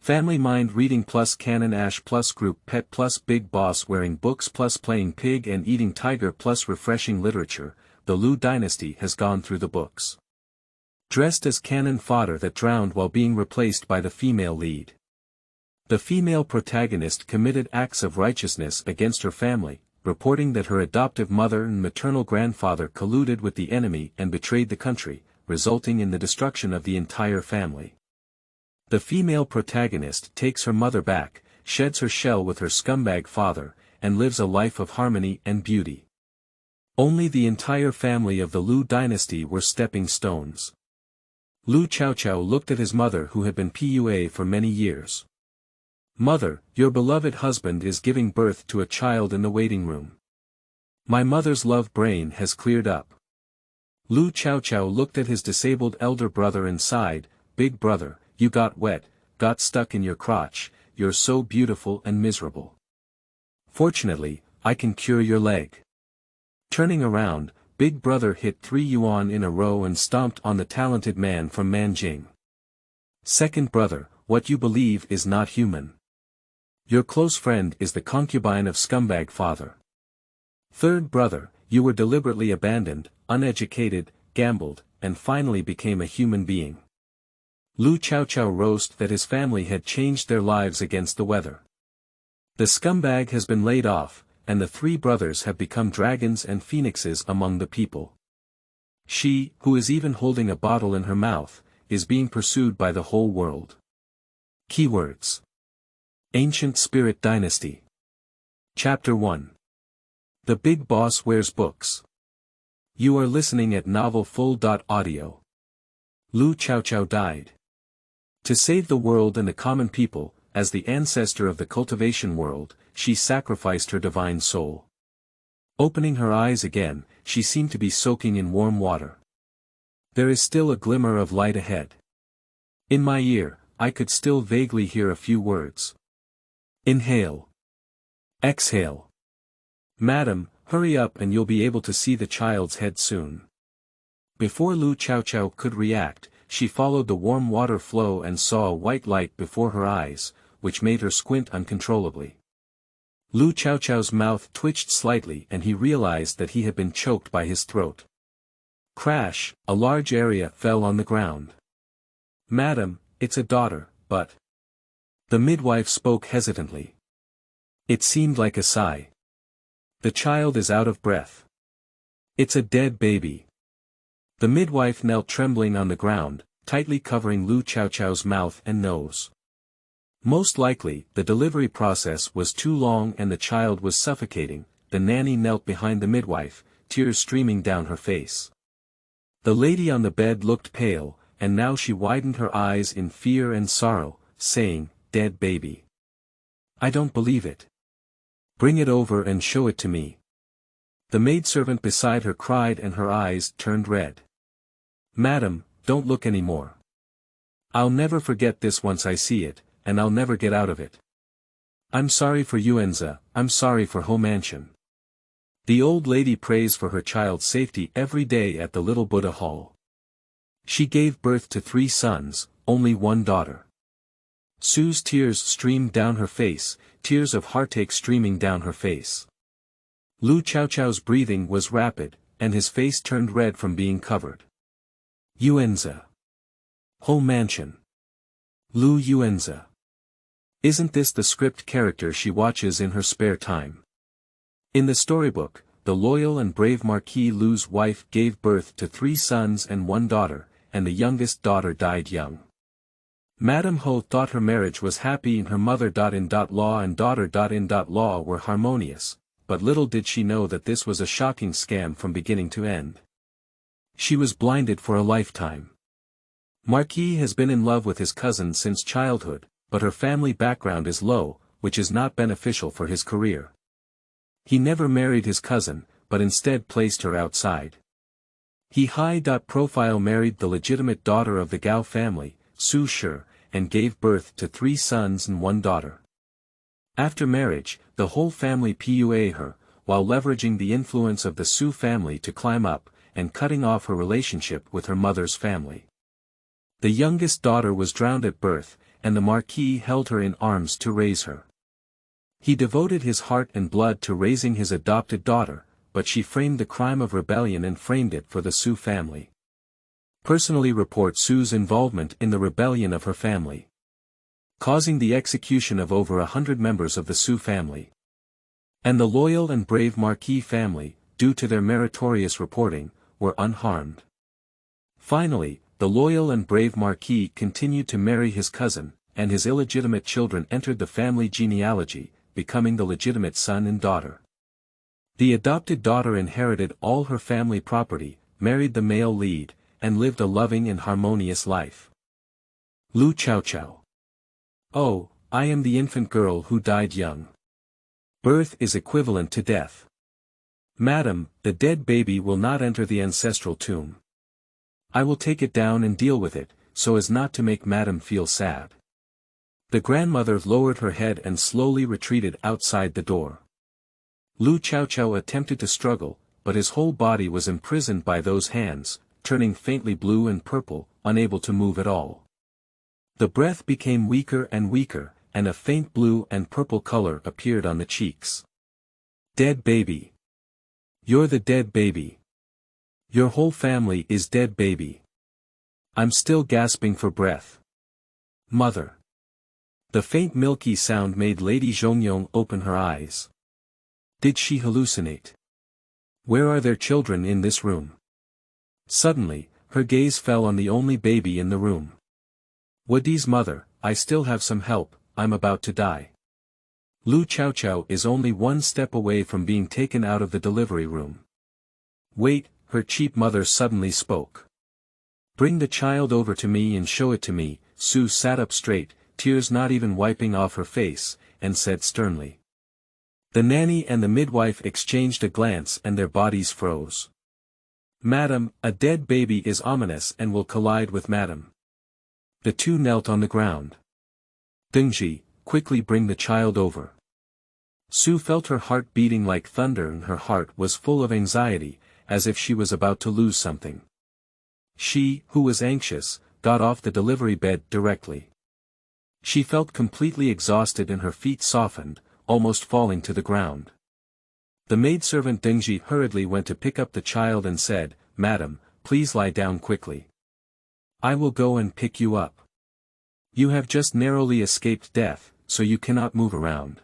Family Mind Reading+Cannon Ash+Group Pet+Big Boss Wearing Books+Playing Pig and Eating Tiger+Refreshing Literature, the Lu Dynasty has gone through the books. Dressed as cannon fodder that drowned while being replaced by the female lead. The female protagonist committed acts of righteousness against her family, reporting that her adoptive mother and maternal grandfather colluded with the enemy and betrayed the country, resulting in the destruction of the entire family. The female protagonist takes her mother back, sheds her shell with her scumbag father, and lives a life of harmony and beauty. Only the entire family of the Lu Dynasty were stepping stones. Lu Chaochao looked at his mother who had been PUA for many years. "Mother, your beloved husband is giving birth to a child in the waiting room. My mother's love brain has cleared up." Lu Chaochao looked at his disabled elder brother and sighed, "Big brother, you got wet, got stuck in your crotch, you're so beautiful and miserable. Fortunately, I can cure your leg." Turning around, Big Brother hit 3 yuan in a row and stomped on the talented man from Manjing. "Second brother, what you believe is not human. Your close friend is the concubine of scumbag father. Third brother, you were deliberately abandoned, uneducated, gambled, and finally became a human being." Lu Chaochao roast that his family had changed their lives against the weather. The scumbag has been laid off, and the 3 brothers have become dragons and phoenixes among the people. She, who is even holding a bottle in her mouth, is being pursued by the whole world. Keywords. Ancient Spirit Dynasty. Chapter 1. The Big Boss Wears Books. You are listening at Novel Full.audio. Lu Chaochao died. To save the world and the common people, as the ancestor of the cultivation world, she sacrificed her divine soul. Opening her eyes again, she seemed to be soaking in warm water. There is still a glimmer of light ahead. In my ear, I could still vaguely hear a few words. Inhale. Exhale. Madam, hurry up and you'll be able to see the child's head soon. Before Lu Chaochao could react, she followed the warm water flow and saw a white light before her eyes, which made her squint uncontrollably. Lu Chaochao's mouth twitched slightly and he realized that he had been choked by his throat. Crash, a large area fell on the ground. "Madam, it's a daughter, but..." The midwife spoke hesitantly. It seemed like a sigh. "The child is out of breath. It's a dead baby." The midwife knelt trembling on the ground, tightly covering Lu Chaochao's mouth and nose. Most likely, the delivery process was too long and the child was suffocating. The nanny knelt behind the midwife, tears streaming down her face. The lady on the bed looked pale, and now she widened her eyes in fear and sorrow, saying, "Dead baby. I don't believe it. Bring it over and show it to me." The maidservant beside her cried and her eyes turned red. "Madam, don't look anymore. I'll never forget this once I see it, and I'll never get out of it. I'm sorry for Yuanza, I'm sorry for Ho Mansion." The old lady prays for her child's safety every day at the little Buddha hall. She gave birth to 3 sons, only 1 daughter. Sue's tears streamed down her face, tears of heartache streaming down her face. Lu Chaochao's breathing was rapid, and his face turned red from being covered. Yuanza. Ho Mansion. Lu Yuanza. Isn't this the script character she watches in her spare time? In the storybook, the loyal and brave Marquis Lu's wife gave birth to 3 sons and 1 daughter, and the youngest daughter died young. Madame Ho thought her marriage was happy and her mother.in.law and daughter.in.law were harmonious, but little did she know that this was a shocking scam from beginning to end. She was blinded for a lifetime. Marquis has been in love with his cousin since childhood, but her family background is low, which is not beneficial for his career. He never married his cousin, but instead placed her outside. He high-profile married the legitimate daughter of the Gao family, Su Shi, and gave birth to 3 sons and 1 daughter. After marriage, the whole family PUA her, while leveraging the influence of the Su family to climb up, and cutting off her relationship with her mother's family. The youngest daughter was drowned at birth, and the Marquis held her in arms to raise her. He devoted his heart and blood to raising his adopted daughter, but she framed the crime of rebellion and framed it for the Su family. Personally report Su's involvement in the rebellion of her family, causing the execution of over 100 members of the Su family. And the loyal and brave Marquis family, due to their meritorious reporting, were unharmed. Finally, the loyal and brave Marquis continued to marry his cousin, and his illegitimate children entered the family genealogy, becoming the legitimate son and daughter. The adopted daughter inherited all her family property, married the male lead, and lived a loving and harmonious life. Lu Chaochao. Oh, I am the infant girl who died young. Birth is equivalent to death. Madam, the dead baby will not enter the ancestral tomb. I will take it down and deal with it, so as not to make Madam feel sad. The grandmother lowered her head and slowly retreated outside the door. Lu Chaochao attempted to struggle, but his whole body was imprisoned by those hands, turning faintly blue and purple, unable to move at all. The breath became weaker and weaker, and a faint blue and purple color appeared on the cheeks. Dead baby. You're the dead baby. Your whole family is dead baby. I'm still gasping for breath. Mother. The faint milky sound made Lady Zhongyong open her eyes. Did she hallucinate? Where are their children in this room? Suddenly, her gaze fell on the only baby in the room. Wadi's mother, I still have some help, I'm about to die. Lu Chaochao is only one step away from being taken out of the delivery room. Wait, her cheap mother suddenly spoke. Bring the child over to me and show it to me. Su sat up straight, tears not even wiping off her face, and said sternly. The nanny and the midwife exchanged a glance and their bodies froze. Madam, a dead baby is ominous and will collide with Madam. The two knelt on the ground. Dengji, quickly bring the child over. Su felt her heart beating like thunder and her heart was full of anxiety, as if she was about to lose something. She, who was anxious, got off the delivery bed directly. She felt completely exhausted and her feet softened, almost falling to the ground. The maidservant Dengji hurriedly went to pick up the child and said, Madam, please lie down quickly. I will go and pick you up. You have just narrowly escaped death, so you cannot move around.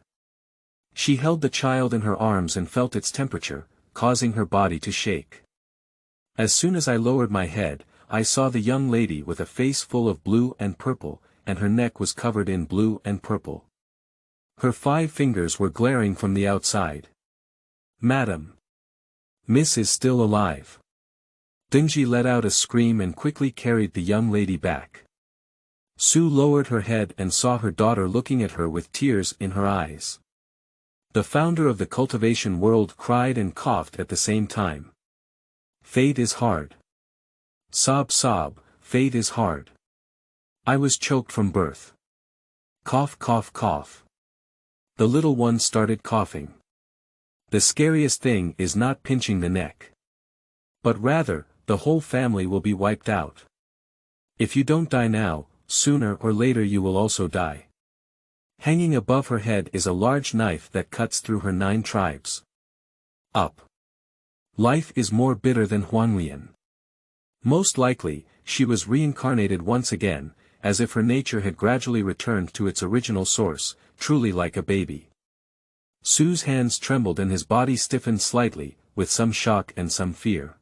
She held the child in her arms and felt its temperature, causing her body to shake. As soon as I lowered my head, I saw the young lady with a face full of blue and purple, and her neck was covered in blue and purple. Her 5 fingers were glaring from the outside. Madam. Miss is still alive. Dengji let out a scream and quickly carried the young lady back. Su lowered her head and saw her daughter looking at her with tears in her eyes. The founder of the cultivation world cried and coughed at the same time. Fate is hard. Sob sob, fate is hard. I was choked from birth. Cough cough cough. The little one started coughing. The scariest thing is not pinching the neck. But rather, the whole family will be wiped out. If you don't die now, sooner or later you will also die. Hanging above her head is a large knife that cuts through her 9 tribes. Up. Life is more bitter than Huanlian. Most likely, she was reincarnated once again, as if her nature had gradually returned to its original source, truly like a baby. Su's hands trembled and his body stiffened slightly, with some shock and some fear.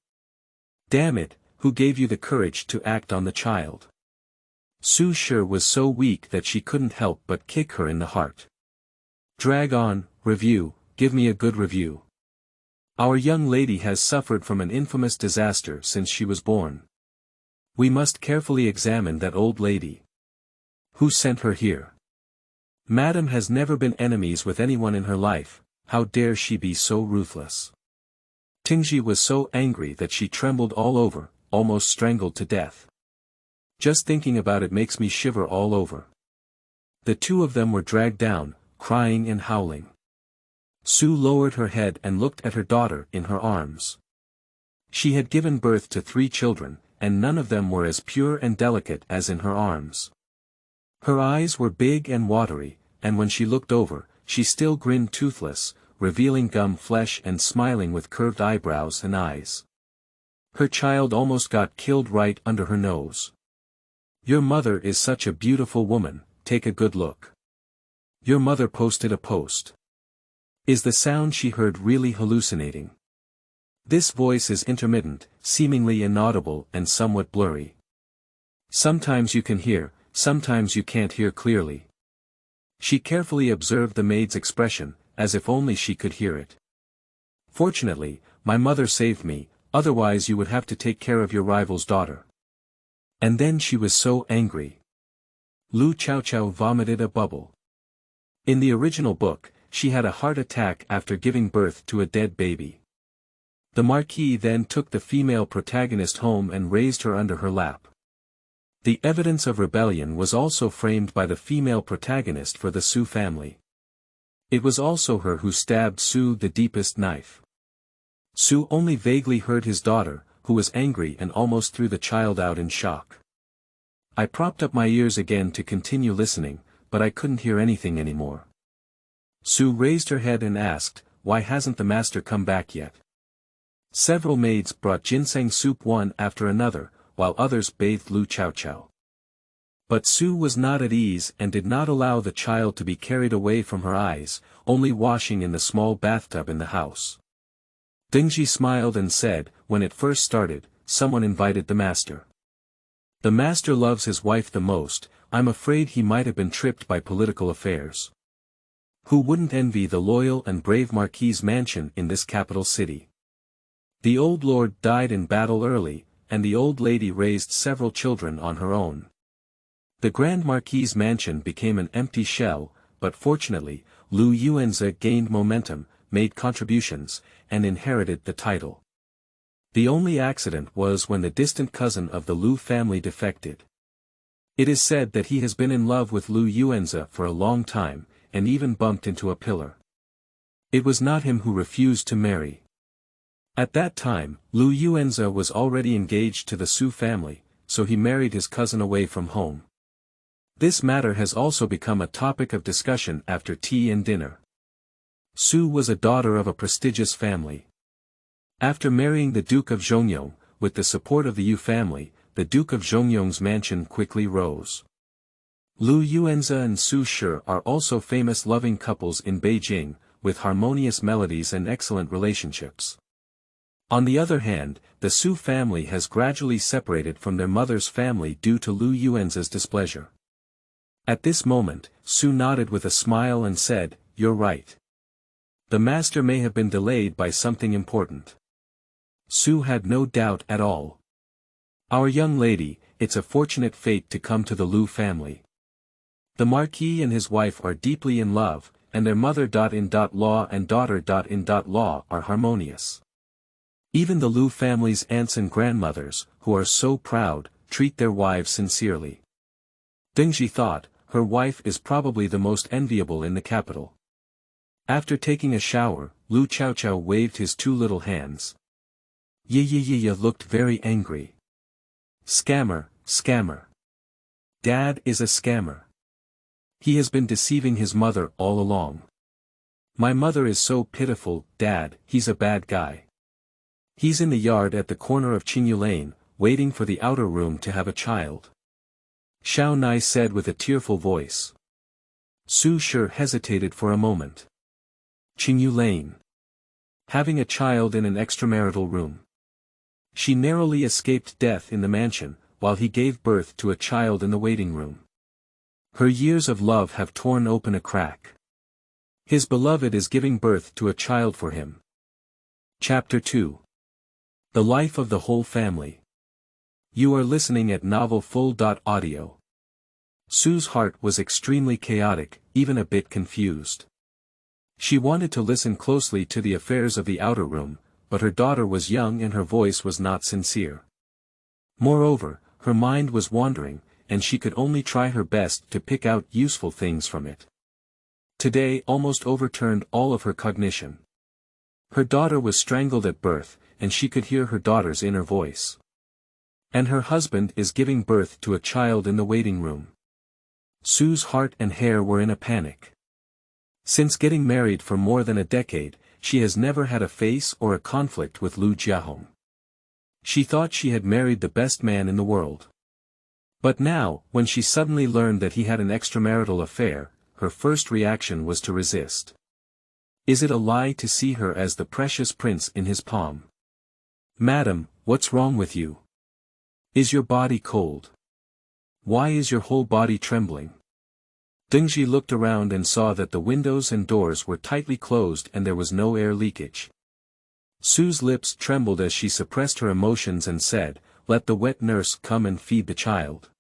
Damn it, who gave you the courage to act on the child? Su sure was so weak that she couldn't help but kick her in the heart. Drag on, review, give me a good review. Our young lady has suffered from an infamous disaster since she was born. We must carefully examine that old lady. Who sent her here? Madam has never been enemies with anyone in her life, how dare she be so ruthless? Tingji was so angry that she trembled all over, almost strangled to death. Just thinking about it makes me shiver all over. The two of them were dragged down, crying and howling. Su lowered her head and looked at her daughter in her arms. She had given birth to 3 children, and none of them were as pure and delicate as in her arms. Her eyes were big and watery, and when she looked over, she still grinned toothless, revealing gum flesh and smiling with curved eyebrows and eyes. Her child almost got killed right under her nose. "Your mother is such a beautiful woman, take a good look. Your mother posted a post." Is the sound she heard really hallucinating? This voice is intermittent, seemingly inaudible and somewhat blurry. Sometimes you can hear, sometimes you can't hear clearly. She carefully observed the maid's expression, as if only she could hear it. "Fortunately, my mother saved me, otherwise you would have to take care of your rival's daughter." And then she was so angry. Lu Chaochao vomited a bubble. In the original book, she had a heart attack after giving birth to a dead baby. The Marquis then took the female protagonist home and raised her under her lap. The evidence of rebellion was also framed by the female protagonist for the Su family. It was also her who stabbed Su the deepest knife. Su only vaguely heard his daughter, who was angry and almost threw the child out in shock. I propped up my ears again to continue listening, but I couldn't hear anything anymore. Su raised her head and asked, "Why hasn't the master come back yet?" Several maids brought ginseng soup one after another, while others bathed Lu Chaochao. But Su was not at ease and did not allow the child to be carried away from her eyes, only washing in the small bathtub in the house. Dingji smiled and said, "When it first started, someone invited the master. The master loves his wife the most, I'm afraid he might have been tripped by political affairs. Who wouldn't envy the loyal and brave Marquis's mansion in this capital city? The old lord died in battle early, and the old lady raised several children on her own. The Grand Marquis's mansion became an empty shell, but fortunately, Lu Yuanzi gained momentum, made contributions, and inherited the title. The only accident was when the distant cousin of the Lu family defected. It is said that he has been in love with Lu Yuanzi for a long time, and even bumped into a pillar. It was not him who refused to marry. At that time, Lu Yuanzi was already engaged to the Su family, so he married his cousin away from home. This matter has also become a topic of discussion after tea and dinner. Su was a daughter of a prestigious family. After marrying the Duke of Zhongyong, with the support of the Yu family, the Duke of Zhongyong's mansion quickly rose. Lu Yuanzi and Su Shi are also famous loving couples in Beijing, with harmonious melodies and excellent relationships. On the other hand, the Su family has gradually separated from their mother's family due to Lu Yuanzi's displeasure. At this moment, Su nodded with a smile and said, "You're right. The master may have been delayed by something important." Su had no doubt at all. "Our young lady, it's a fortunate fate to come to the Lu family. The Marquis and his wife are deeply in love, and their mother.in.law and daughter.in.law are harmonious. Even the Lu family's aunts and grandmothers, who are so proud, treat their wives sincerely." Dingji thought, her wife is probably the most enviable in the capital. After taking a shower, Lu Chaochao waved his two little hands. Yi looked very angry. "Scammer, scammer. Dad is a scammer. He has been deceiving his mother all along. My mother is so pitiful, Dad, he's a bad guy. He's in the yard at the corner of Qingyu Lane, waiting for the outer room to have a child." Xiao Nai said with a tearful voice. Su Shi hesitated for a moment. Qingyu Lane. Having a child in an extramarital room. She narrowly escaped death in the mansion, while he gave birth to a child in the waiting room. Her years of love have torn open a crack. His beloved is giving birth to a child for him. Chapter 2. The Life of the Whole Family. You are listening at Novel Full.audio. Su's heart was extremely chaotic, even a bit confused. She wanted to listen closely to the affairs of the outer room, but her daughter was young and her voice was not sincere. Moreover, her mind was wandering, and she could only try her best to pick out useful things from it. Today almost overturned all of her cognition. Her daughter was strangled at birth, and she could hear her daughter's inner voice. And her husband is giving birth to a child in the waiting room. Su's heart and hair were in a panic. Since getting married for more than a decade, she has never had a face or a conflict with Lu Jiahong. She thought she had married the best man in the world. But now, when she suddenly learned that he had an extramarital affair, her first reaction was to resist. Is it a lie to see her as the precious prince in his palm? Madam, what's wrong with you? Is your body cold? Why is your whole body trembling? Dingji looked around and saw that the windows and doors were tightly closed and there was no air leakage. Su's lips trembled as she suppressed her emotions and said, "Let the wet nurse come and feed the child."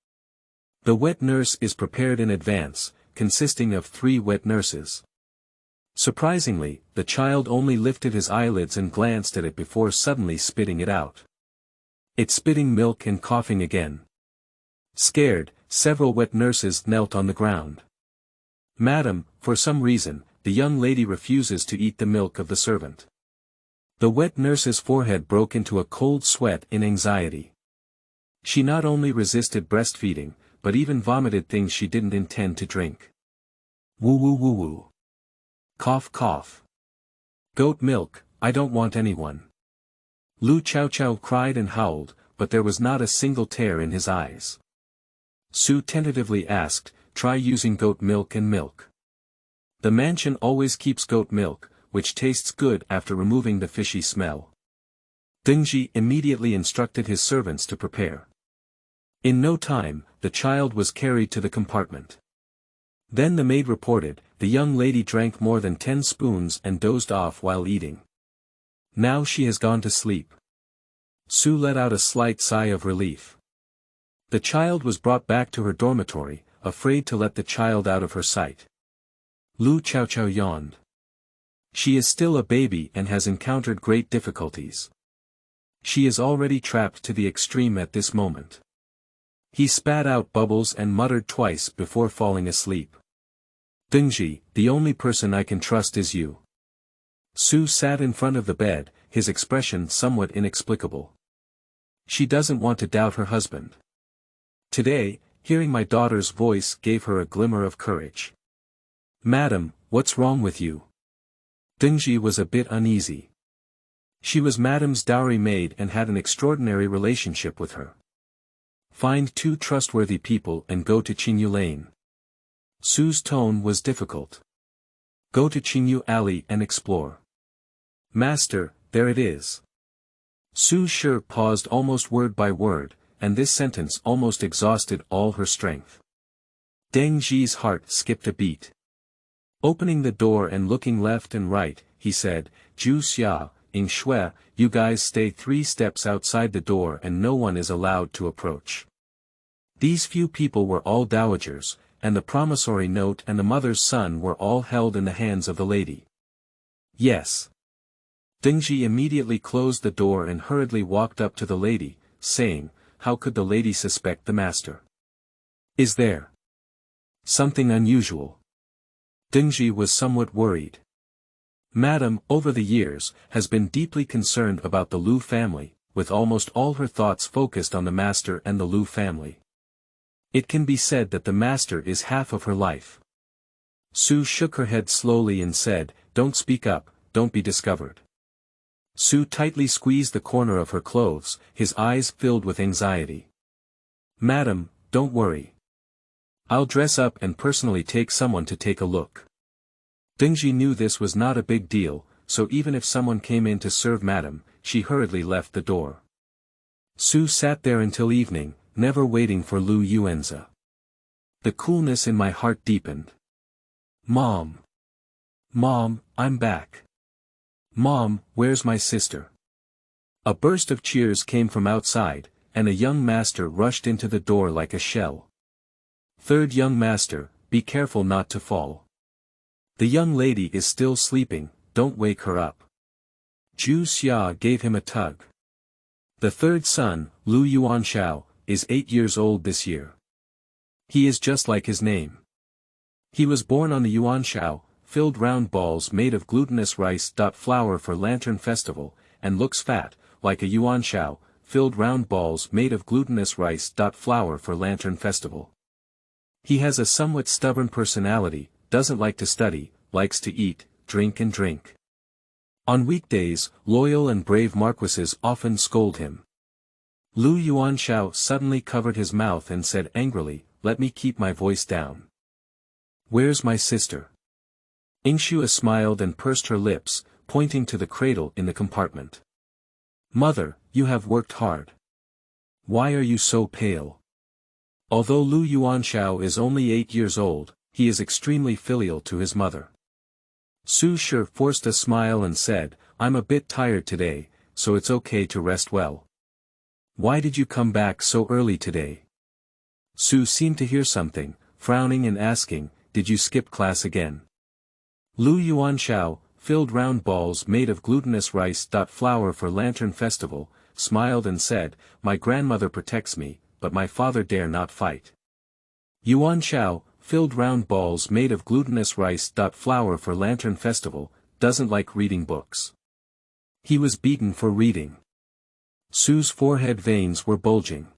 The wet nurse is prepared in advance, consisting of 3 wet nurses. Surprisingly, the child only lifted his eyelids and glanced at it before suddenly spitting it out. It's spitting milk and coughing again. Scared, several wet nurses knelt on the ground. Madam, for some reason, the young lady refuses to eat the milk of the servant. The wet nurse's forehead broke into a cold sweat in anxiety. She not only resisted breastfeeding, but even vomited things she didn't intend to drink. Woo woo woo woo. Cough cough. Goat milk, I don't want anyone. Lu Chaochao cried and howled, but there was not a single tear in his eyes. Su tentatively asked, "Try using goat milk and milk. The mansion always keeps goat milk, which tastes good after removing the fishy smell." Dingji immediately instructed his servants to prepare. In no time, the child was carried to the compartment. Then the maid reported, the young lady drank more than 10 spoons and dozed off while eating. Now she has gone to sleep. Su let out a slight sigh of relief. The child was brought back to her dormitory, afraid to let the child out of her sight. Lu Chaochao yawned. She is still a baby and has encountered great difficulties. She is already trapped to the extreme at this moment. He spat out bubbles and muttered twice before falling asleep. Dingji, the only person I can trust is you. Su sat in front of the bed, his expression somewhat inexplicable. She doesn't want to doubt her husband. Today, hearing my daughter's voice gave her a glimmer of courage. Madam, what's wrong with you? Dingji was a bit uneasy. She was Madam's dowry maid and had an extraordinary relationship with her. Find 2 trustworthy people and go to Qingyu Lane. Su's tone was difficult. Go to Qingyu Alley and explore. Master, there it is. Su Shi paused almost word by word, and this sentence almost exhausted all her strength. Deng Ji's heart skipped a beat. Opening the door and looking left and right, he said, Ju Xia, Ing Shui, you guys stay 3 steps outside the door and no one is allowed to approach. These few people were all dowagers, and the promissory note and the mother's son were all held in the hands of the lady. Yes. Dingji immediately closed the door and hurriedly walked up to the lady, saying, how could the lady suspect the master? Is there something unusual? Dingji was somewhat worried. Madam, over the years, has been deeply concerned about the Lu family, with almost all her thoughts focused on the master and the Lu family. It can be said that the master is half of her life. Su shook her head slowly and said, don't speak up, don't be discovered. Su tightly squeezed the corner of her clothes, his eyes filled with anxiety. Madam, don't worry. I'll dress up and personally take someone to take a look. Dingji knew this was not a big deal, so even if someone came in to serve Madam, she hurriedly left the door. Su sat there until evening, never waiting for Lu Yuanzi. The coolness in my heart deepened. Mom. Mom, I'm back. Mom, where's my sister? A burst of cheers came from outside, and a young master rushed into the door like a shell. Third young master, be careful not to fall. The young lady is still sleeping, don't wake her up. Ju Xia gave him a tug. The third son, Lu Yuanshao, is 8 years old this year. He is just like his name. He was born on the Yuanshao, filled round balls made of glutinous rice. Flour for lantern festival, and looks fat, like a Yuanshao, filled round balls made of glutinous rice. Flour for lantern festival. He has a somewhat stubborn personality, doesn't like to study, likes to eat, drink and drink. On weekdays, loyal and brave marquises often scold him. Lu Yuanshao suddenly covered his mouth and said angrily, "Let me keep my voice down. Where's my sister?" Ingshua smiled and pursed her lips, pointing to the cradle in the compartment. "Mother, you have worked hard. Why are you so pale?" Although Lu Yuanshao is only 8 years old, he is extremely filial to his mother. Su Shi forced a smile and said, "I'm a bit tired today, so it's okay to rest well." "Why did you come back so early today?" Su seemed to hear something, frowning and asking, "Did you skip class again?" Lu Yuanshao, filled round balls made of glutinous rice. Flour for lantern festival, smiled and said, "My grandmother protects me, but my father dare not fight." Yuanshao, filled round balls made of glutinous rice. Flour for lantern festival, doesn't like reading books. He was beaten for reading. Su's forehead veins were bulging.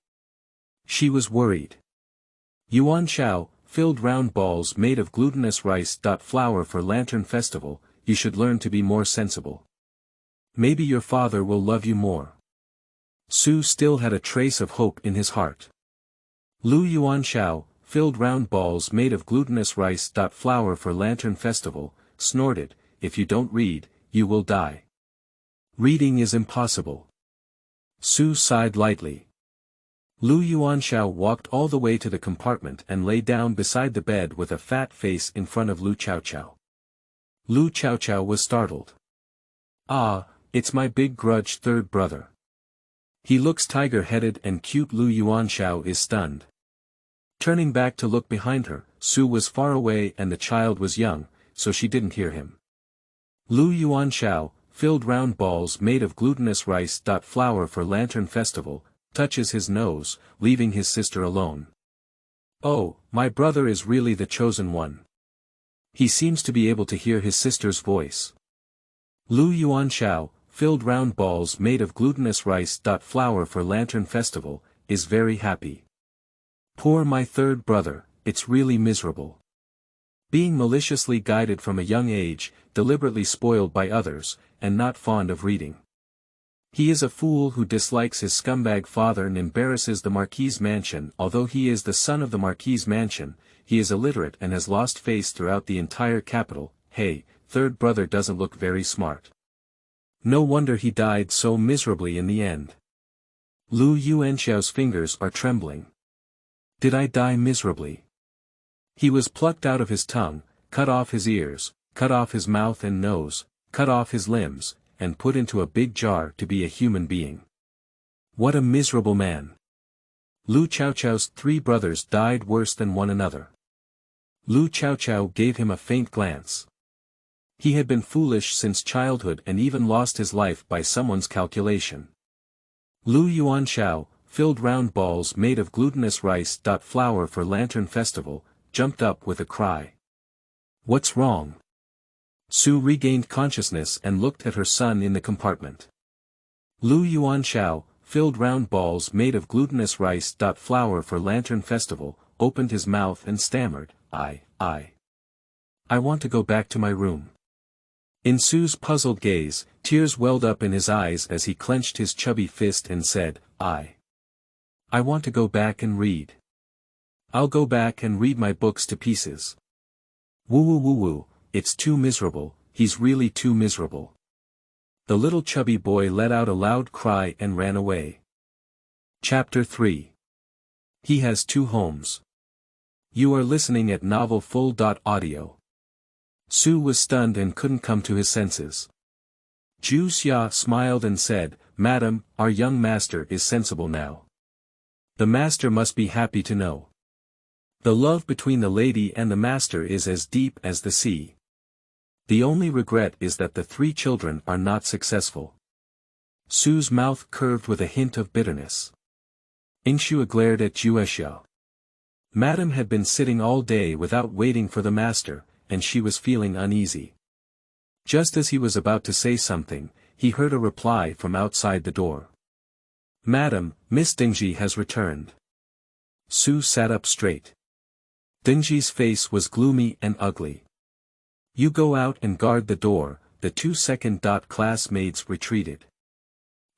She was worried. Yuanshao, filled round balls made of glutinous rice. Flour for lantern festival, you should learn to be more sensible. Maybe your father will love you more. Su still had a trace of hope in his heart. Lu Yuanshao, filled round balls made of glutinous rice. Flour for lantern festival, snorted, "If you don't read, you will die. Reading is impossible." Su sighed lightly. Lu Yuanshao walked all the way to the compartment and lay down beside the bed with a fat face in front of Lu Chaochao. Lu Chaochao was startled. "Ah, it's my big grudge third brother. He looks tiger-headed and cute." Lu Yuanshao is stunned. Turning back to look behind her, Su was far away and the child was young, so she didn't hear him. Lu Yuanshao, filled round balls made of glutinous rice. Flour for lantern festival, touches his nose, leaving his sister alone. "Oh, my brother is really the chosen one. He seems to be able to hear his sister's voice." Lu Yuanshao, filled round balls made of glutinous rice. Flour for lantern festival, is very happy. "Poor my third brother, it's really miserable. Being maliciously guided from a young age, deliberately spoiled by others, and not fond of reading. He is a fool who dislikes his scumbag father and embarrasses the Marquis' mansion. Although he is the son of the Marquis' mansion, he is illiterate and has lost face throughout the entire capital. Hey, third brother doesn't look very smart. No wonder he died so miserably in the end." Lu Yuanshao's fingers are trembling. "Did I die miserably?" He was plucked out of his tongue, cut off his ears, cut off his mouth and nose, cut off his limbs, and put into a big jar to be a human being. What a miserable man. Lu Chaochao's 3 brothers died worse than one another. Lu Chaochao gave him a faint glance. He had been foolish since childhood and even lost his life by someone's calculation. Lu Yuanshao, filled round balls made of glutinous rice. Flour for lantern festival, jumped up with a cry. "What's wrong?" Su regained consciousness and looked at her son in the compartment. Lu Yuanshao, filled round balls made of glutinous rice. Flour for lantern festival, opened his mouth and stammered, I want to go back to my room." In Su's puzzled gaze, tears welled up in his eyes as he clenched his chubby fist and said, I want to go back and read. I'll go back and read my books to pieces. Woo, it's too miserable, he's really too miserable." The little chubby boy let out a loud cry and ran away. Chapter 3. He has 2 homes. You are listening at novelfull.audio. Su was stunned and couldn't come to his senses. Zhu Xia smiled and said, "Madam, our young master is sensible now. The master must be happy to know. The love between the lady and the master is as deep as the sea. The only regret is that the 3 children are not successful." Su's mouth curved with a hint of bitterness. Ingshua glared at Jueshia. Madam had been sitting all day without waiting for the master, and she was feeling uneasy. Just as he was about to say something, he heard a reply from outside the door. "Madam, Miss Dingji has returned." Su sat up straight. Dingji's face was gloomy and ugly. You go out and guard the door, the 2-second classmates retreated.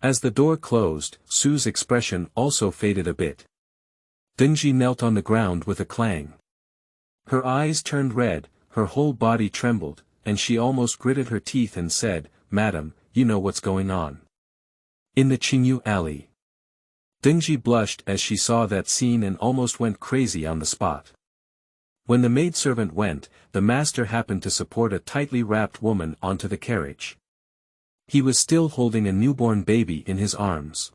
As the door closed, Su's expression also faded a bit. Dingji knelt on the ground with a clang. Her eyes turned red, her whole body trembled, and she almost gritted her teeth and said, "Madam, you know what's going on. In the Qingyu alley." Dingji blushed as she saw that scene and almost went crazy on the spot. When the maidservant went, the master happened to support a tightly wrapped woman onto the carriage. He was still holding a newborn baby in his arms.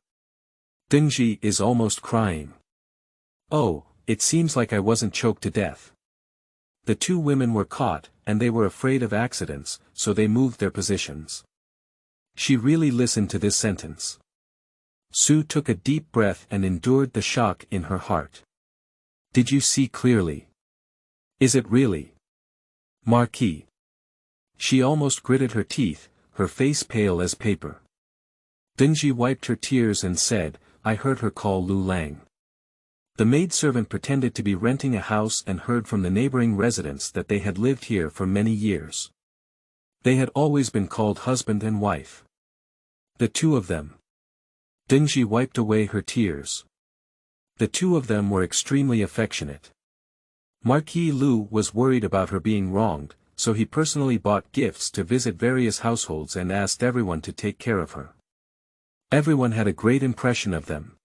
Dingji is almost crying. "Oh, it seems like I wasn't choked to death." The two women were caught, and they were afraid of accidents, so they moved their positions. She really listened to this sentence. Su took a deep breath and endured the shock in her heart. "Did you see clearly? Is it really Marquis?" She almost gritted her teeth, her face pale as paper. Dingji wiped her tears and said, "I heard her call Lu Lang." The maidservant pretended to be renting a house and heard from the neighboring residents that they had lived here for many years. They had always been called husband and wife. The two of them. Dingji wiped away her tears. The two of them were extremely affectionate. Marquis Lu was worried about her being wronged, so he personally bought gifts to visit various households and asked everyone to take care of her. Everyone had a great impression of them.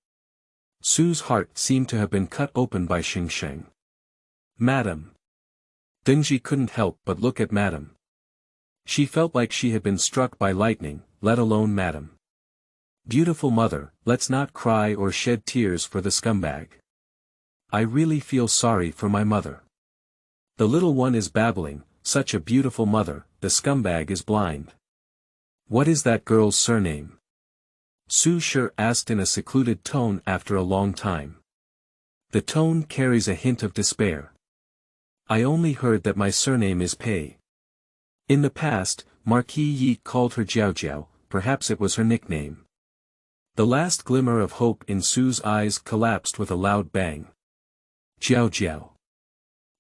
Su's heart seemed to have been cut open by Xingsheng. "Madam." Dingji couldn't help but look at Madam. She felt like she had been struck by lightning, let alone Madam. "Beautiful mother, let's not cry or shed tears for the scumbag. I really feel sorry for my mother. The little one is babbling, such a beautiful mother, the scumbag is blind. What is that girl's surname?" Su Shi asked in a secluded tone after a long time. The tone carries a hint of despair. "I only heard that my surname is Pei." In the past, Marquis Yi called her Chaochao, perhaps it was her nickname. The last glimmer of hope in Su's eyes collapsed with a loud bang. Chaochao.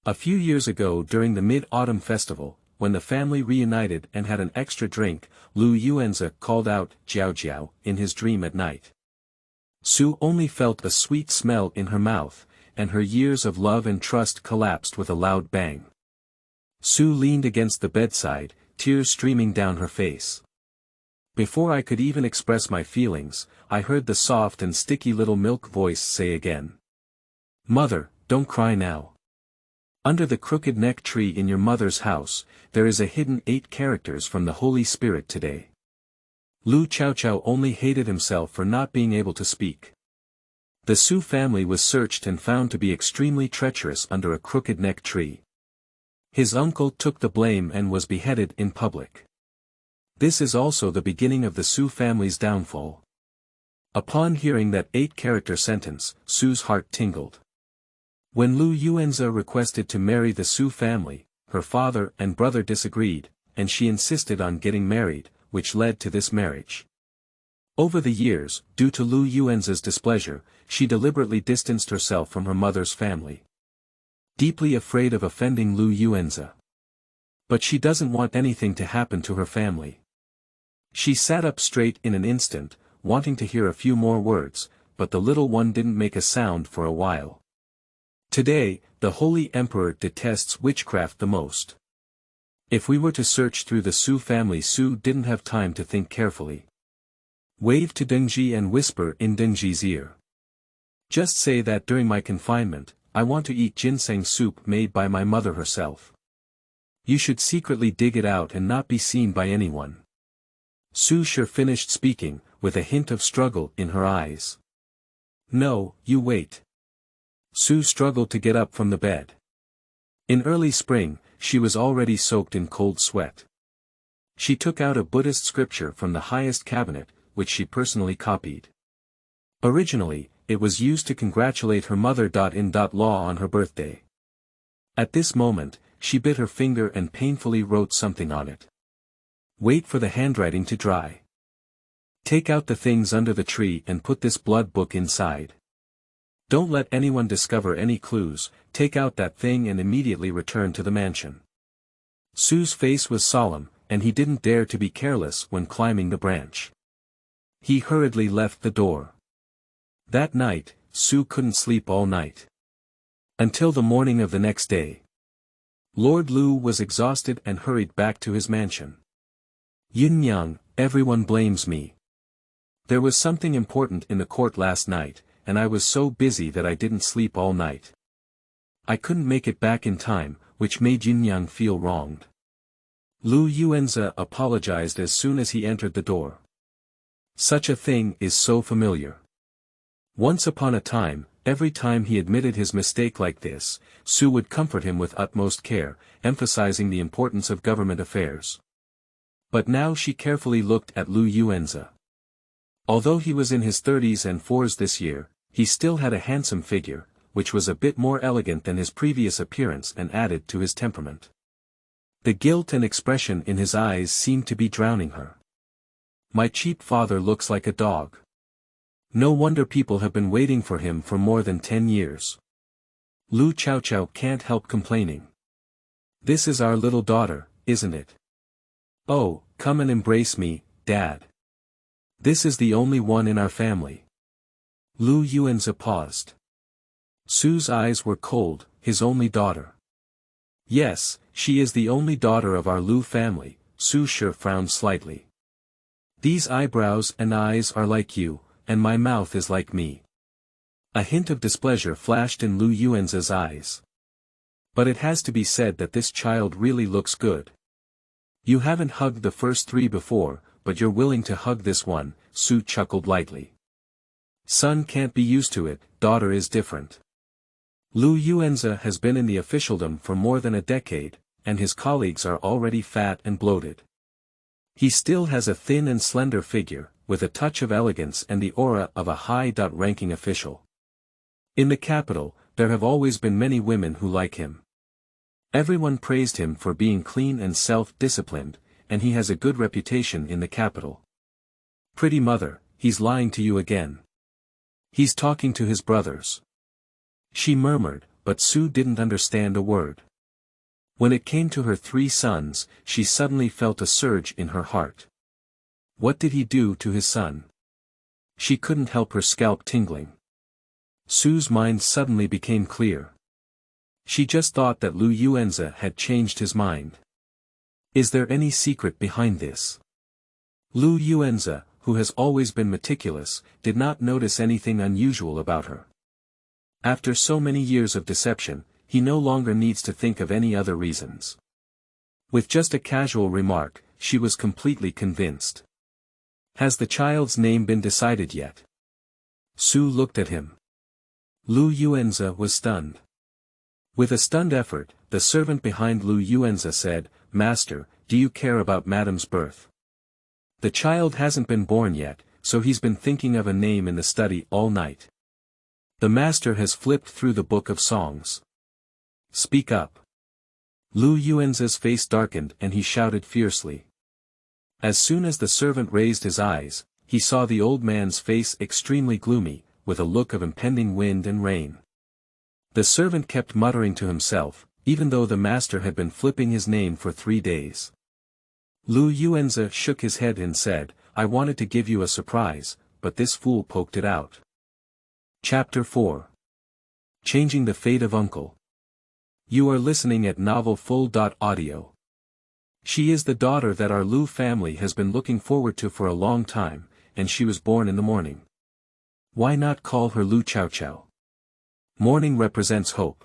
A few years ago during the Mid-Autumn Festival, when the family reunited and had an extra drink, Lu Yuanzi called out Chaochao in his dream at night. Su only felt a sweet smell in her mouth, and her years of love and trust collapsed with a loud bang. Su leaned against the bedside, tears streaming down her face. Before I could even express my feelings, I heard the soft and sticky little milk voice say again. "Mother, don't cry now. Under the crooked neck tree in your mother's house, there is a hidden 8 characters from the Holy Spirit today." Lu Chaochao only hated himself for not being able to speak. The Su family was searched and found to be extremely treacherous under a crooked neck tree. His uncle took the blame and was beheaded in public. This is also the beginning of the Su family's downfall. Upon hearing that 8-character sentence, Su's heart tingled. When Lu Yuanzi requested to marry the Su family, her father and brother disagreed, and she insisted on getting married, which led to this marriage. Over the years, due to Lu Yuanzi's displeasure, she deliberately distanced herself from her mother's family. Deeply afraid of offending Lu Yuanzi. But she doesn't want anything to happen to her family. She sat up straight in an instant, wanting to hear a few more words, but the little one didn't make a sound for a while. Today, the Holy Emperor detests witchcraft the most. If we were to search through the Su family, Su didn't have time to think carefully. Wave to Dingji and whisper in Dingji's ear. Just say that during my confinement, I want to eat ginseng soup made by my mother herself. You should secretly dig it out and not be seen by anyone. Su Shi finished speaking, with a hint of struggle in her eyes. No, you wait. Su struggled to get up from the bed. In early spring, she was already soaked in cold sweat. She took out a Buddhist scripture from the highest cabinet, which she personally copied. Originally, it was used to congratulate her mother.In.Law on her birthday. At this moment, she bit her finger and painfully wrote something on it. Wait for the handwriting to dry. Take out the things under the tree and put this blood book inside. Don't let anyone discover any clues, take out that thing and immediately return to the mansion. Su's face was solemn, and he didn't dare to be careless when climbing the branch. He hurriedly left the door. That night, Su couldn't sleep all night. Until the morning of the next day. Lord Lu was exhausted and hurried back to his mansion. Yin-yang, everyone blames me. There was something important in the court last night, and I was so busy that I didn't sleep all night. I couldn't make it back in time, which made Yin-yang feel wronged. Lu Yuanzi apologized as soon as he entered the door. Such a thing is so familiar. Once upon a time, every time he admitted his mistake like this, Su would comfort him with utmost care, emphasizing the importance of government affairs. But now she carefully looked at Lu Yuanzi. Although he was in his 30s and 40s this year, he still had a handsome figure, which was a bit more elegant than his previous appearance and added to his temperament. The guilt and expression in his eyes seemed to be drowning her. My cheap father looks like a dog. No wonder people have been waiting for him for more than 10 years. Lu Chaochao can't help complaining. This is our little daughter, isn't it? Oh, come and embrace me, Dad. This is the only one in our family. Lu Yuanzi paused. Su's eyes were cold, his only daughter. Yes, she is the only daughter of our Lu family, Su sure frowned slightly. These eyebrows and eyes are like you, and my mouth is like me. A hint of displeasure flashed in Lu Yuanzi's eyes. But it has to be said that this child really looks good. You haven't hugged the first 3 before, but you're willing to hug this one, Su chuckled lightly. Son can't be used to it, daughter is different. Lu Yuanzi has been in the officialdom for more than a decade, and his colleagues are already fat and bloated. He still has a thin and slender figure, with a touch of elegance and the aura of a high-ranking official. In the capital, there have always been many women who like him. Everyone praised him for being clean and self-disciplined, and he has a good reputation in the capital. Pretty mother, he's lying to you again. He's talking to his brothers. She murmured, but Su didn't understand a word. When it came to her 3 sons, she suddenly felt a surge in her heart. What did he do to his son? She couldn't help her scalp tingling. Su's mind suddenly became clear. She just thought that Lu Yuanzi had changed his mind. Is there any secret behind this? Lu Yuanzi, who has always been meticulous, did not notice anything unusual about her. After so many years of deception, he no longer needs to think of any other reasons. With just a casual remark, she was completely convinced. Has the child's name been decided yet? Su looked at him. Lu Yuanzi was stunned. With a stunned effort, the servant behind Lu Yuanzi said, Master, do you care about Madam's birth? The child hasn't been born yet, so he's been thinking of a name in the study all night. The master has flipped through the book of songs. Speak up. Lu Yuanzi's face darkened and he shouted fiercely. As soon as the servant raised his eyes, he saw the old man's face extremely gloomy, with a look of impending wind and rain. The servant kept muttering to himself, even though the master had been flipping his name for 3 days. Lu Yuanzi shook his head and said, I wanted to give you a surprise, but this fool poked it out. Chapter 4. Changing the Fate of Uncle. You are listening at Novel Full.audio. She is the daughter that our Lu family has been looking forward to for a long time, and she was born in the morning. Why not call her Lu Chaochao? Morning represents hope.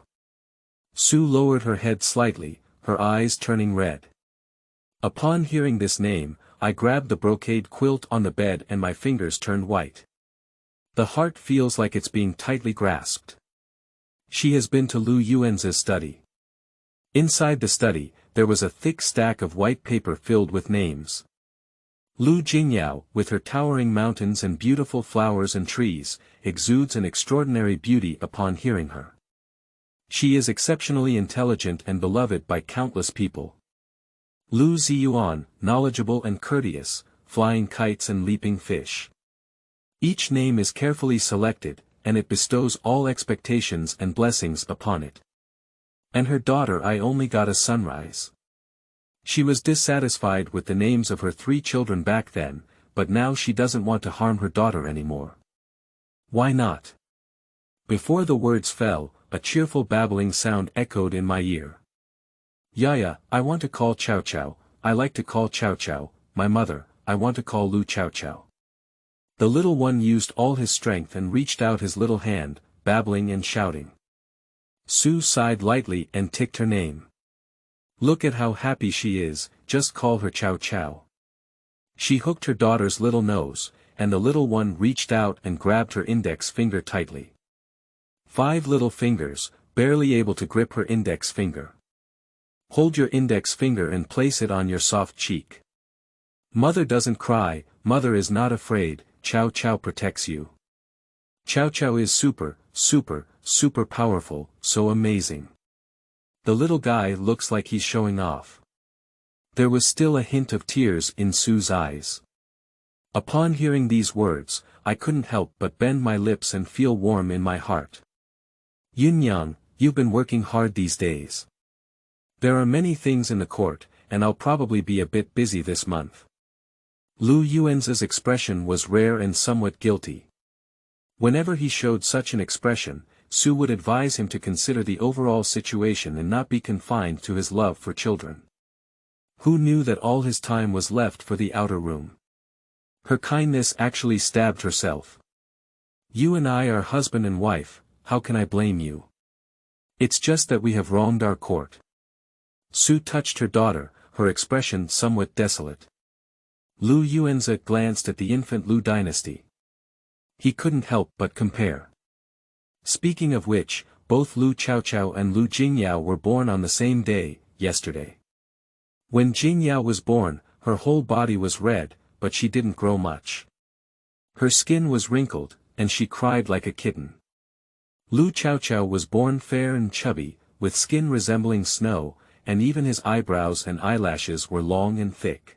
Su lowered her head slightly, her eyes turning red. Upon hearing this name, I grabbed the brocade quilt on the bed and my fingers turned white. The heart feels like it's being tightly grasped. She has been to Lu Yuanzi's study. Inside the study, there was a thick stack of white paper filled with names. Lu Jingyao, with her towering mountains and beautiful flowers and trees, exudes an extraordinary beauty upon hearing her. She is exceptionally intelligent and beloved by countless people. Lu Ziyuan, knowledgeable and courteous, flying kites and leaping fish. Each name is carefully selected, and it bestows all expectations and blessings upon it. And her daughter I only got a sunrise. She was dissatisfied with the names of her 3 children back then, but now she doesn't want to harm her daughter anymore. Why not? Before the words fell, a cheerful babbling sound echoed in my ear. Yaya, I want to call Chaochao, I like to call Chaochao, my mother, I want to call Lu Chaochao. The little one used all his strength and reached out his little hand, babbling and shouting. Su sighed lightly and ticked her name. Look at how happy she is, just call her Chaochao. She hooked her daughter's little nose, and the little one reached out and grabbed her index finger tightly. 5 little fingers, barely able to grip her index finger. Hold your index finger and place it on your soft cheek. Mother doesn't cry, mother is not afraid, Chaochao protects you. Chaochao is super, super, super powerful, so amazing. The little guy looks like he's showing off. There was still a hint of tears in Su's eyes. Upon hearing these words, I couldn't help but bend my lips and feel warm in my heart. Yunyang, you've been working hard these days. There are many things in the court, and I'll probably be a bit busy this month. Lu Yuan's expression was rare and somewhat guilty. Whenever he showed such an expression, Su would advise him to consider the overall situation and not be confined to his love for children. Who knew that all his time was left for the outer room? Her kindness actually stabbed herself. You and I are husband and wife, how can I blame you? It's just that we have wronged our court. Su touched her daughter, her expression somewhat desolate. Lu Yuanzi glanced at the infant Lu Dynasty. He couldn't help but compare. Speaking of which, both Lu Chaochao and Lu Jingyao were born on the same day, yesterday. When Jingyao was born, her whole body was red, but she didn't grow much. Her skin was wrinkled, and she cried like a kitten. Lu Chaochao was born fair and chubby, with skin resembling snow, and even his eyebrows and eyelashes were long and thick.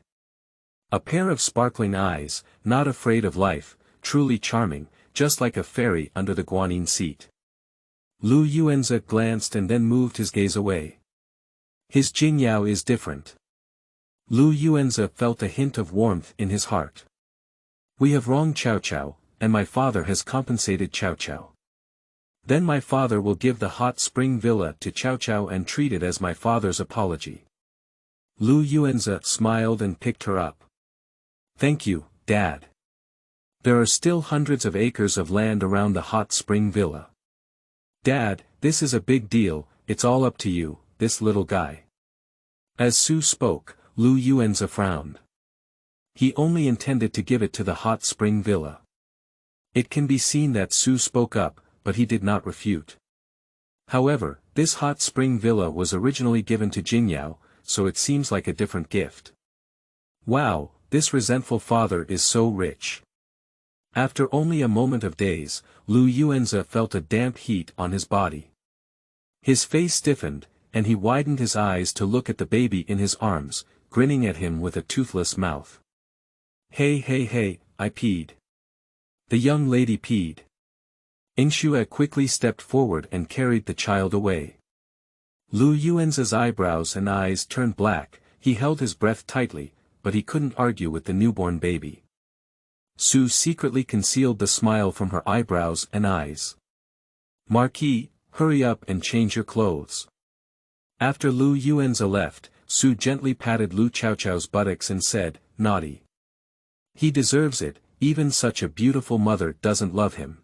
A pair of sparkling eyes, not afraid of life, truly charming, just like a fairy under the guanyin seat. Lu Yuanzi glanced and then moved his gaze away. His Jingyao is different. Lu Yuanzi felt a hint of warmth in his heart. We have wronged Chaochao, and my father has compensated Chaochao. Then my father will give the hot spring villa to Chaochao and treat it as my father's apology. Lu Yuanzi smiled and picked her up. Thank you, Dad. There are still hundreds of acres of land around the hot spring villa. Dad, this is a big deal, it's all up to you, this little guy. As Su spoke, Lu Yuanzi frowned. He only intended to give it to the hot spring villa. It can be seen that Su spoke up, but he did not refute. However, this hot spring villa was originally given to Jingyao, so it seems like a different gift. Wow, this resentful father is so rich. After only a moment of daze, Lu Yuanzi felt a damp heat on his body. His face stiffened, and he widened his eyes to look at the baby in his arms, grinning at him with a toothless mouth. Hey, I peed. The young lady peed. Ingxue quickly stepped forward and carried the child away. Lu Yuanzi's eyebrows and eyes turned black, he held his breath tightly, but he couldn't argue with the newborn baby. Su secretly concealed the smile from her eyebrows and eyes. Marquis, hurry up and change your clothes. After Lu Yuanzi left, Su gently patted Lu Chaochao's buttocks and said, naughty. He deserves it, even such a beautiful mother doesn't love him.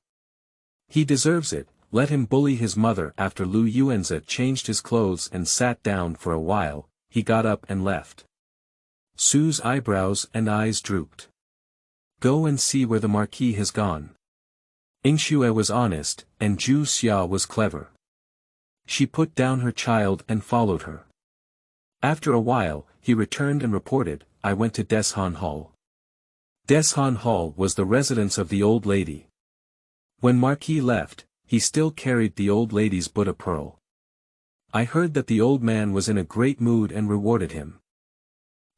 He deserves it, let him bully his mother. After Lu Yuanzi changed his clothes and sat down for a while, he got up and left. Su's eyebrows and eyes drooped. Go and see where the Marquis has gone. Ingxue was honest, and Zhu Xia was clever. She put down her child and followed her. After a while, he returned and reported, I went to Deshan Hall. Deshan Hall was the residence of the old lady. When Marquis left, he still carried the old lady's Buddha pearl. I heard that the old man was in a great mood and rewarded him.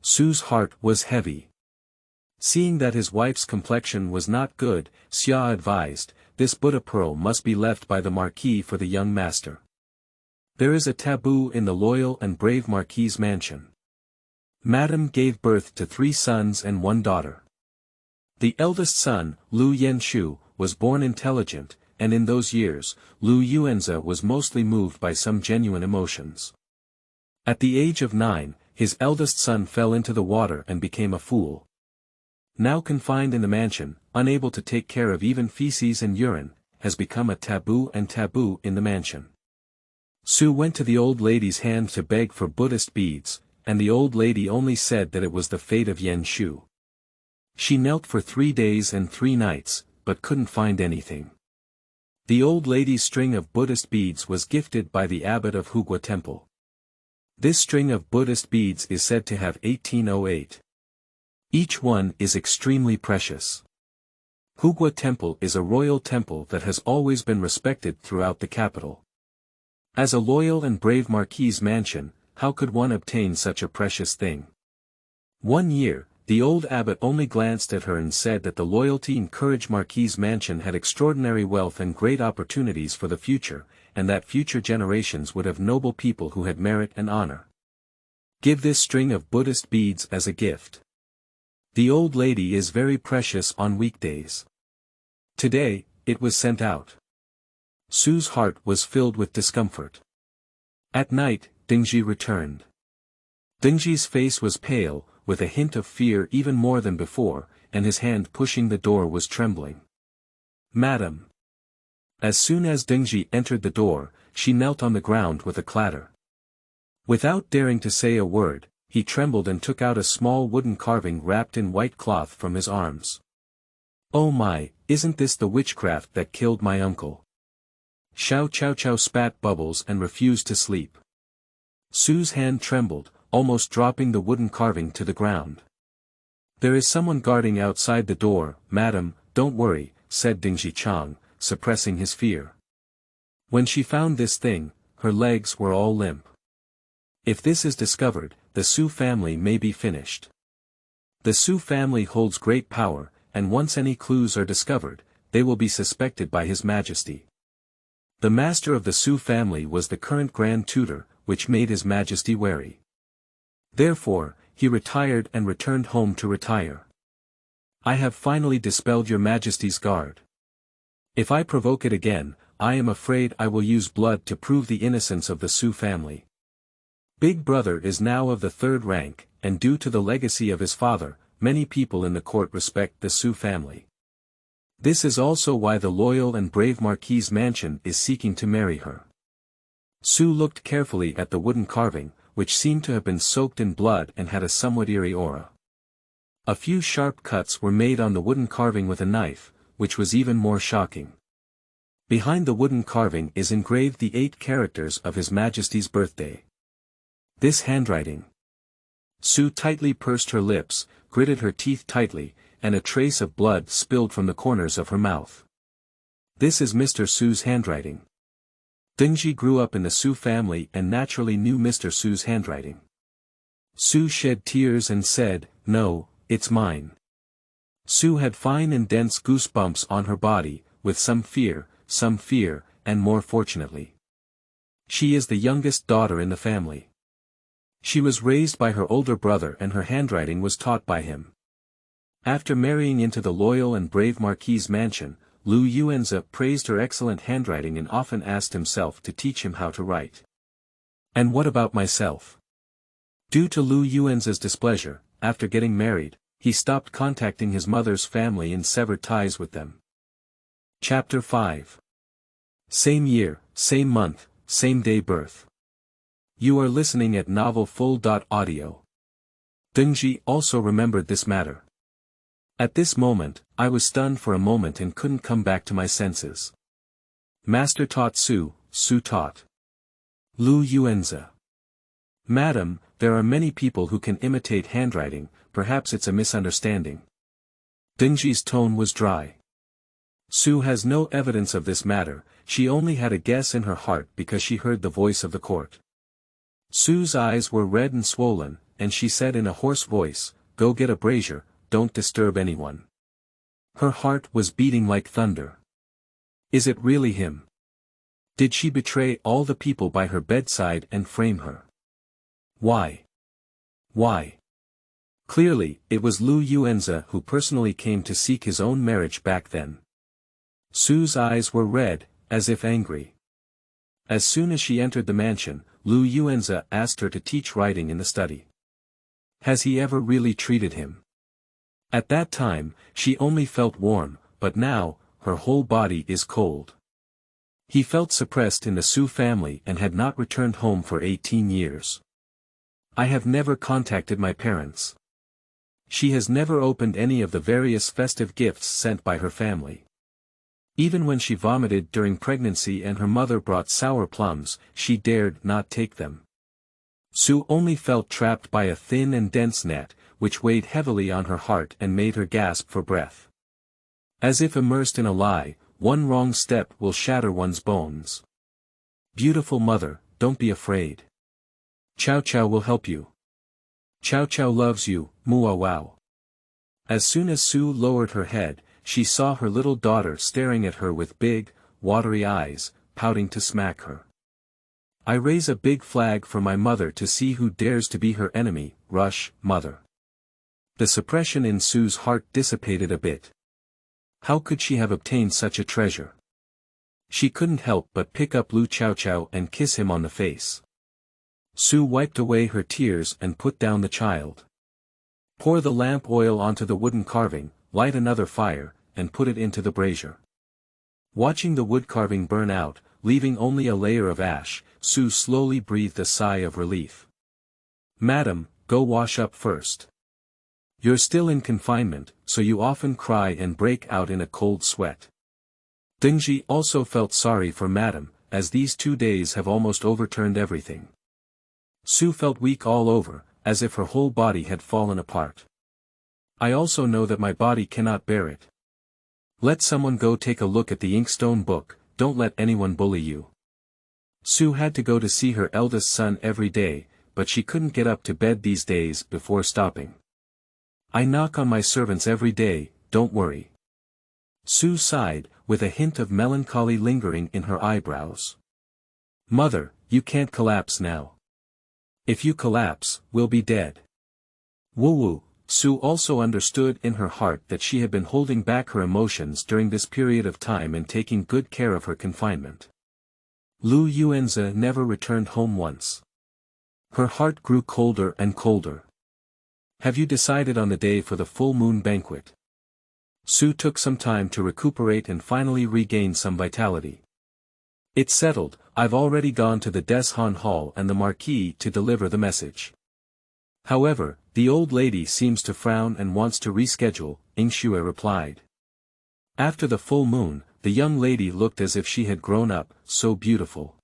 Su's heart was heavy. Seeing that his wife's complexion was not good, Xia advised, this Buddha pearl must be left by the Marquis for the young master. There is a taboo in the loyal and brave Marquis's mansion. Madame gave birth to 3 sons and 1 daughter. The eldest son, Lu Yenshu, was born intelligent, and in those years, Lu Yuanzi was mostly moved by some genuine emotions. At the age of 9, his eldest son fell into the water and became a fool. Now confined in the mansion, unable to take care of even feces and urine, has become a taboo in the mansion. Su went to the old lady's hand to beg for Buddhist beads, and the old lady only said that it was the fate of Yenshu. She knelt for 3 days and 3 nights, but couldn't find anything. The old lady's string of Buddhist beads was gifted by the abbot of Hugua Temple. This string of Buddhist beads is said to have 1808. Each one is extremely precious. Hugua Temple is a royal temple that has always been respected throughout the capital. As a loyal and brave Marquis's mansion, how could one obtain such a precious thing? One year, the old abbot only glanced at her and said that the loyalty and courage Marquis's mansion had extraordinary wealth and great opportunities for the future, and that future generations would have noble people who had merit and honor. Give this string of Buddhist beads as a gift. The old lady is very precious on weekdays. Today, it was sent out. Su's heart was filled with discomfort. At night, Dingji returned. Dingji's face was pale, with a hint of fear even more than before, and his hand pushing the door was trembling. Madam. As soon as Dingji entered the door, she knelt on the ground with a clatter. Without daring to say a word, he trembled and took out a small wooden carving wrapped in white cloth from his arms. Oh my, isn't this the witchcraft that killed my uncle? Chaochao spat bubbles and refused to sleep. Su's hand trembled, almost dropping the wooden carving to the ground. There is someone guarding outside the door, madam, don't worry, said Dingji Chang, suppressing his fear. When she found this thing, her legs were all limp. If this is discovered, the Su family may be finished. The Su family holds great power, and once any clues are discovered, they will be suspected by His Majesty. The master of the Su family was the current Grand Tutor, which made His Majesty wary. Therefore, he retired and returned home to retire. I have finally dispelled your Majesty's guard. If I provoke it again, I am afraid I will use blood to prove the innocence of the Su family. Big Brother is now of the 3rd rank, and due to the legacy of his father, many people in the court respect the Su family. This is also why the loyal and brave Marquis's mansion is seeking to marry her. Su looked carefully at the wooden carving, which seemed to have been soaked in blood and had a somewhat eerie aura. A few sharp cuts were made on the wooden carving with a knife, which was even more shocking. Behind the wooden carving is engraved the 8 characters of His Majesty's birthday. This handwriting. Su tightly pursed her lips, gritted her teeth tightly, and a trace of blood spilled from the corners of her mouth. This is Mr. Su's handwriting. Dingji grew up in the Su family and naturally knew Mr. Su's handwriting. Su shed tears and said, "No, it's mine." Su had fine and dense goosebumps on her body, with some fear, and more fortunately. She is the youngest daughter in the family. She was raised by her older brother and her handwriting was taught by him. After marrying into the loyal and brave Marquis's mansion, Lu Yuanzi praised her excellent handwriting and often asked himself to teach him how to write. And what about myself? Due to Lu Yuanzi's displeasure, after getting married, he stopped contacting his mother's family and severed ties with them. Chapter 5. Same year, same month, same day birth. You are listening at novelfull.audio. Dingji also remembered this matter. At this moment, I was stunned for a moment and couldn't come back to my senses. Master taught Su, Su taught Lu Yuanzi. Madam, there are many people who can imitate handwriting, perhaps it's a misunderstanding. Dingji's tone was dry. Su has no evidence of this matter, she only had a guess in her heart because she heard the voice of the court. Su's eyes were red and swollen, and she said in a hoarse voice, "Go get a brazier, don't disturb anyone." Her heart was beating like thunder. Is it really him? Did she betray all the people by her bedside and frame her? Why? Why? Clearly, it was Lu Yuanzi who personally came to seek his own marriage back then. Su's eyes were red, as if angry. As soon as she entered the mansion, Lu Yuanzi asked her to teach writing in the study. Has he ever really treated him? At that time, she only felt warm, but now, her whole body is cold. He felt suppressed in the Su family and had not returned home for 18 years. I have never contacted my parents. She has never opened any of the various festive gifts sent by her family. Even when she vomited during pregnancy and her mother brought sour plums, she dared not take them. Su only felt trapped by a thin and dense net, which weighed heavily on her heart and made her gasp for breath. As if immersed in a lie, one wrong step will shatter one's bones. Beautiful mother, don't be afraid. Chaochao will help you. Chaochao loves you, mua wow. As soon as Su lowered her head, she saw her little daughter staring at her with big, watery eyes, pouting to smack her. I raise a big flag for my mother to see who dares to be her enemy, rush, mother. The suppression in Su's heart dissipated a bit. How could she have obtained such a treasure? She couldn't help but pick up Lu Chaochao and kiss him on the face. Su wiped away her tears and put down the child. Pour the lamp oil onto the wooden carving, light another fire, and put it into the brazier. Watching the wood carving burn out, leaving only a layer of ash, Su slowly breathed a sigh of relief. Madam, go wash up first. You're still in confinement, so you often cry and break out in a cold sweat. Dingji also felt sorry for Madam, as these 2 days have almost overturned everything. Su felt weak all over, as if her whole body had fallen apart. I also know that my body cannot bear it. Let someone go take a look at the inkstone book, don't let anyone bully you. Su had to go to see her eldest son every day, but she couldn't get up to bed these days before stopping. I knock on my servants every day, don't worry. Su sighed, with a hint of melancholy lingering in her eyebrows. Mother, you can't collapse now. If you collapse, we'll be dead. Woo-woo. Su also understood in her heart that she had been holding back her emotions during this period of time and taking good care of her confinement. Lu Yuanzi never returned home once. Her heart grew colder and colder. Have you decided on the day for the full moon banquet? Su took some time to recuperate and finally regain some vitality. It's settled, I've already gone to the Deshan Hall and the Marquis to deliver the message. However, the old lady seems to frown and wants to reschedule, Yingxue replied. After the full moon, the young lady looked as if she had grown up, so beautiful.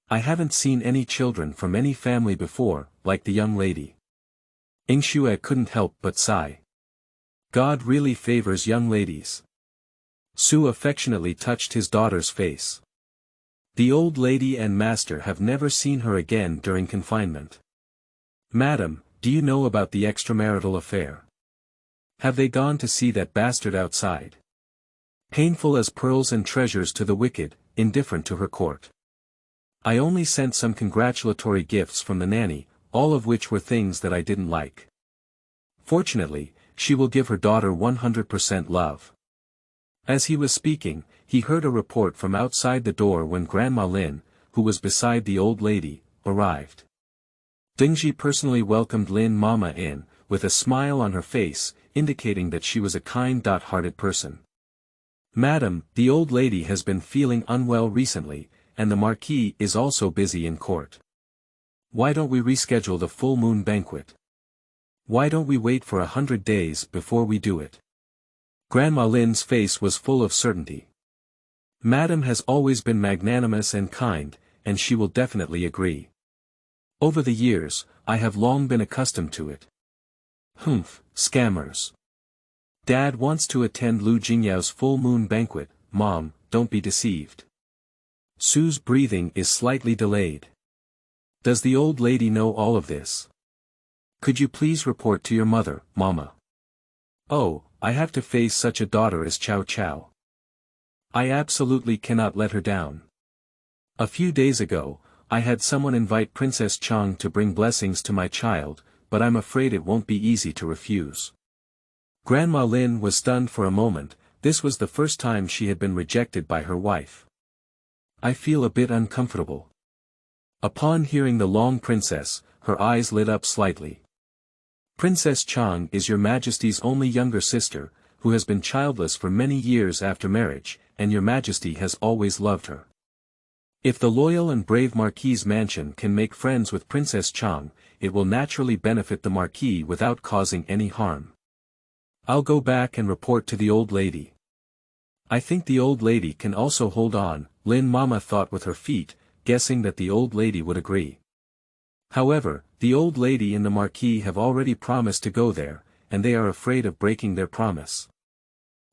I haven't seen any children from any family before, like the young lady. Yingxue couldn't help but sigh. God really favors young ladies. Su affectionately touched his daughter's face. The old lady and master have never seen her again during confinement. Madam, do you know about the extramarital affair? Have they gone to see that bastard outside? Painful as pearls and treasures to the wicked, indifferent to her court. I only sent some congratulatory gifts from the nanny, all of which were things that I didn't like. Fortunately, she will give her daughter 100% love. As he was speaking, he heard a report from outside the door when Grandma Lin, who was beside the old lady, arrived. Dingji personally welcomed Lin Mama in, with a smile on her face, indicating that she was a kind-hearted person. Madam, the old lady has been feeling unwell recently, and the Marquis is also busy in court. Why don't we reschedule the full moon banquet? Why don't we wait for 100 days before we do it? Grandma Lin's face was full of certainty. Madam has always been magnanimous and kind, and she will definitely agree. Over the years, I have long been accustomed to it. Humph, scammers. Dad wants to attend Lu Jingyao's full moon banquet, Mom, don't be deceived. Su's breathing is slightly delayed. Does the old lady know all of this? Could you please report to your mother, Mama? Oh, I have to face such a daughter as Chaochao. I absolutely cannot let her down. A few days ago, I had someone invite Princess Chang to bring blessings to my child, but I'm afraid it won't be easy to refuse. Grandma Lin was stunned for a moment. This was the first time she had been rejected by her wife. I feel a bit uncomfortable. Upon hearing the long princess, her eyes lit up slightly. Princess Chang is your majesty's only younger sister, who has been childless for many years after marriage, and your majesty has always loved her. If the loyal and brave Marquis's mansion can make friends with Princess Chang, it will naturally benefit the Marquis without causing any harm. I'll go back and report to the old lady. I think the old lady can also hold on, Lin Mama thought with her feet, guessing that the old lady would agree. However, the old lady and the Marquis have already promised to go there, and they are afraid of breaking their promise.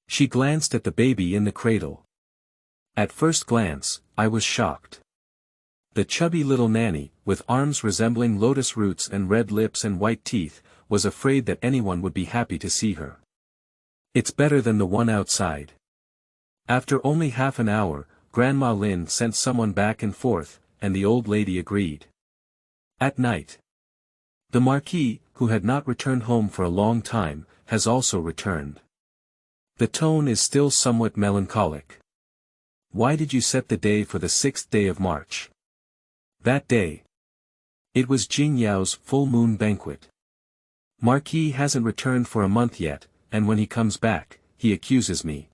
She glanced at the baby in the cradle. At first glance, I was shocked. The chubby little nanny, with arms resembling lotus roots and red lips and white teeth, was afraid that anyone would be happy to see her. It's better than the one outside. After only half an hour, Grandma Lin sent someone back and forth, and the old lady agreed. At night. The Marquis, who had not returned home for a long time, has also returned. The tone is still somewhat melancholic. Why did you set the day for the 6th day of March? That day. It was Jing Yao's full moon banquet. Marquis hasn't returned for a month yet, and when he comes back, he accuses me.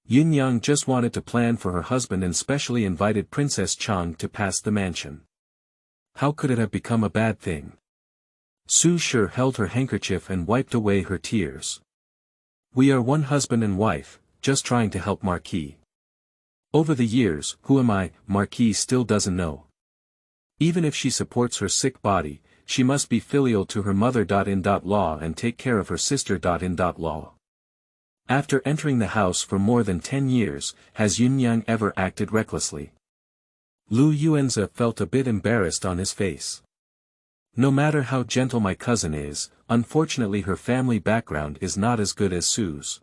Yun Yang just wanted to plan for her husband and specially invited Princess Chang to pass the mansion. How could it have become a bad thing? Su Shi held her handkerchief and wiped away her tears. We are one husband and wife, just trying to help Marquis. Over the years, who am I? Marquis still doesn't know. Even if she supports her sick body, she must be filial to her mother.In.Law and take care of her sister.In.Law. After entering the house for more than 10 years, has Yun Yang ever acted recklessly? Lu Yuanzi felt a bit embarrassed on his face. No matter how gentle my cousin is, unfortunately her family background is not as good as Su's.